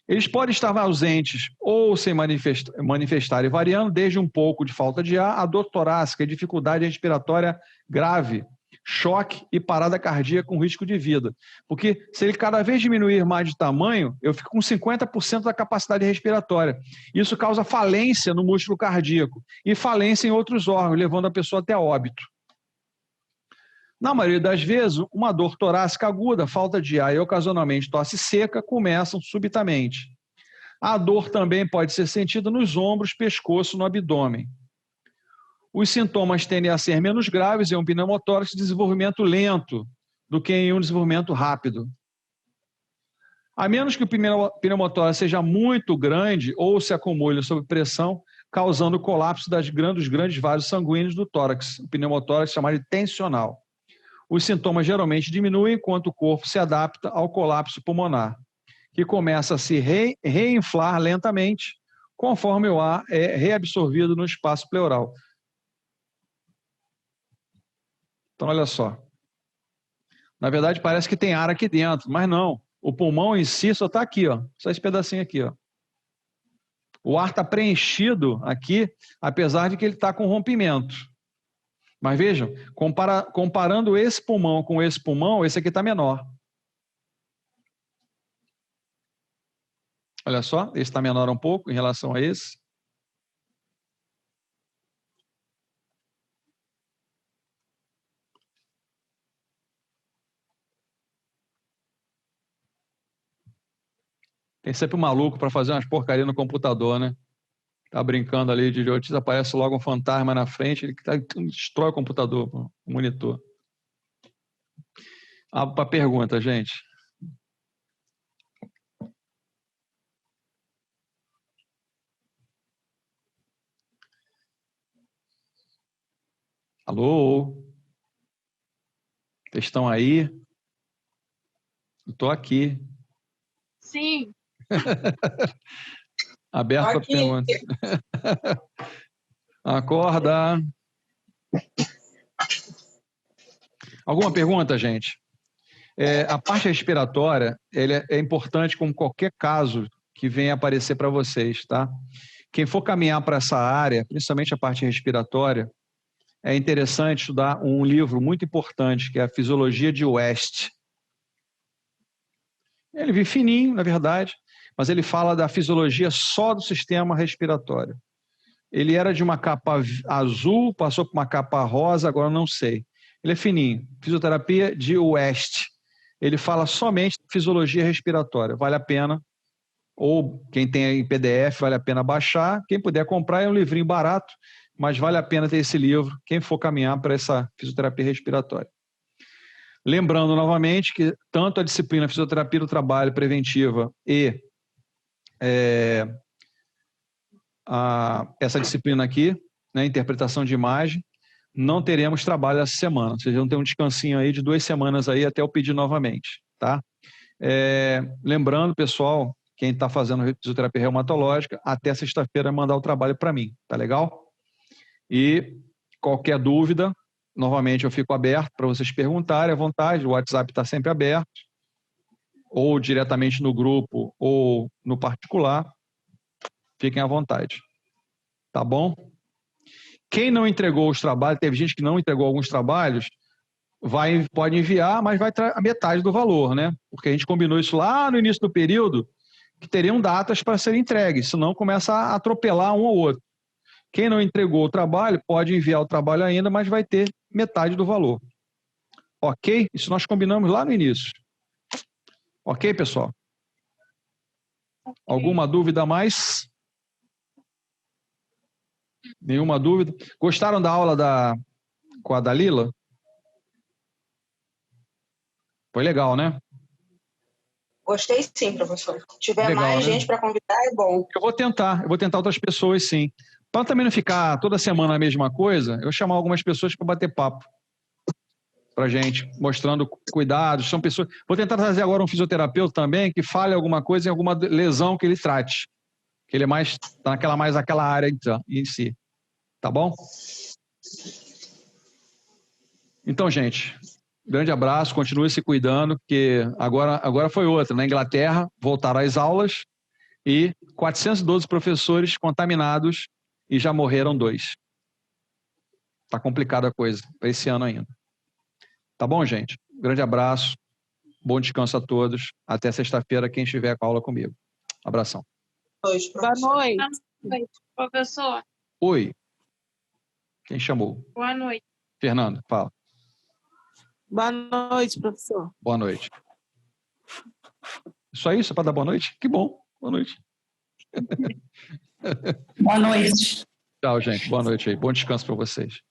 Eles podem estar ausentes ou sem manifestarem, variando desde um pouco de falta de ar, a dor torácica e dificuldade respiratória grave, choque e parada cardíaca com risco de vida. Porque se ele cada vez diminuir mais de tamanho, eu fico com 50% da capacidade respiratória. Isso causa falência no músculo cardíaco e falência em outros órgãos, levando a pessoa até óbito. Na maioria das vezes, uma dor torácica aguda, falta de ar e ocasionalmente tosse seca começam subitamente. A dor também pode ser sentida nos ombros, pescoço, no abdômen. Os sintomas tendem a ser menos graves em um pneumotórax de desenvolvimento lento do que em um desenvolvimento rápido. A menos que o pneumotórax seja muito grande ou se acumule sob pressão, causando o colapso dos grandes vasos sanguíneos do tórax, o pneumotórax chamado de tensional. Os sintomas geralmente diminuem enquanto o corpo se adapta ao colapso pulmonar, que começa a se reinflar lentamente conforme o ar é reabsorvido no espaço pleural. Então, olha só. Na verdade, parece que tem ar aqui dentro, mas não. O pulmão em si só está aqui, ó. Só esse pedacinho aqui, ó. O ar está preenchido aqui, apesar de que ele está com rompimento. Mas vejam, comparando esse pulmão com esse pulmão, esse aqui está menor. Olha só, esse está menor um pouco em relação a esse. Tem sempre um maluco para fazer umas porcarias no computador, né? Tá brincando ali de idiotice, aparece logo um fantasma na frente, ele destrói o computador, o monitor. Para a pergunta, gente. Alô? Vocês estão aí? Eu estou aqui. Sim. Aberto para pergunta. Acorda. Alguma pergunta, gente? A parte respiratória é importante como qualquer caso que venha aparecer para vocês, tá? Quem for caminhar para essa área, principalmente a parte respiratória, é interessante estudar um livro muito importante, que é a Fisiologia de West. Ele vive fininho, na verdade, mas ele fala da fisiologia só do sistema respiratório. Ele era de uma capa azul, passou por uma capa rosa, agora não sei. Ele é fininho. Fisioterapia de West. Ele fala somente de fisiologia respiratória. Vale a pena, ou quem tem em PDF, vale a pena baixar. Quem puder comprar, é um livrinho barato, mas vale a pena ter esse livro, quem for caminhar para essa fisioterapia respiratória. Lembrando novamente que tanto a disciplina Fisioterapia do Trabalho Preventiva e essa disciplina aqui, né, interpretação de imagem, não teremos trabalho essa semana. Vocês vão ter um descansinho aí de 2 semanas aí até eu pedir novamente, tá? Lembrando, pessoal, quem está fazendo fisioterapia reumatológica, até sexta-feira mandar o trabalho para mim, tá legal? E qualquer dúvida, novamente eu fico aberto para vocês perguntarem à vontade, o WhatsApp está sempre aberto, ou diretamente no grupo ou no particular, fiquem à vontade. Tá bom? Quem não entregou os trabalhos, teve gente que não entregou alguns trabalhos, pode enviar, mas vai a metade do valor, né? Porque a gente combinou isso lá no início do período, que teriam datas para serem entregues, senão começa a atropelar um ou outro. Quem não entregou o trabalho pode enviar o trabalho ainda, mas vai ter metade do valor. Ok? Isso nós combinamos lá no início. Ok, pessoal? Okay. Alguma dúvida a mais? Nenhuma dúvida? Gostaram da aula com a Dalila? Foi legal, né? Gostei sim, professor. Se tiver legal, mais né? gente para convidar, é bom. Eu vou tentar outras pessoas, sim. Para também não ficar toda semana a mesma coisa, eu vou chamar algumas pessoas para bater papo para gente, mostrando cuidados. São pessoas. Vou tentar trazer agora um fisioterapeuta também que fale alguma coisa em alguma lesão que ele trate, que ele é mais tá naquela área em si, tá bom? Então, gente, grande abraço, continue se cuidando, porque agora foi outra. Na Inglaterra, voltaram às aulas e 412 professores contaminados e já morreram 2. Tá complicada a coisa para esse ano ainda. Tá bom, gente? Grande abraço, bom descanso a todos. Até sexta-feira, quem estiver com a aula comigo. Abração. Boa noite. Boa noite, professor. Oi. Quem chamou? Boa noite. Fernando, fala. Boa noite, professor. Boa noite. Só isso para dar boa noite? Que bom. Boa noite. Boa noite. Tchau, gente. Boa noite aí. Bom descanso para vocês.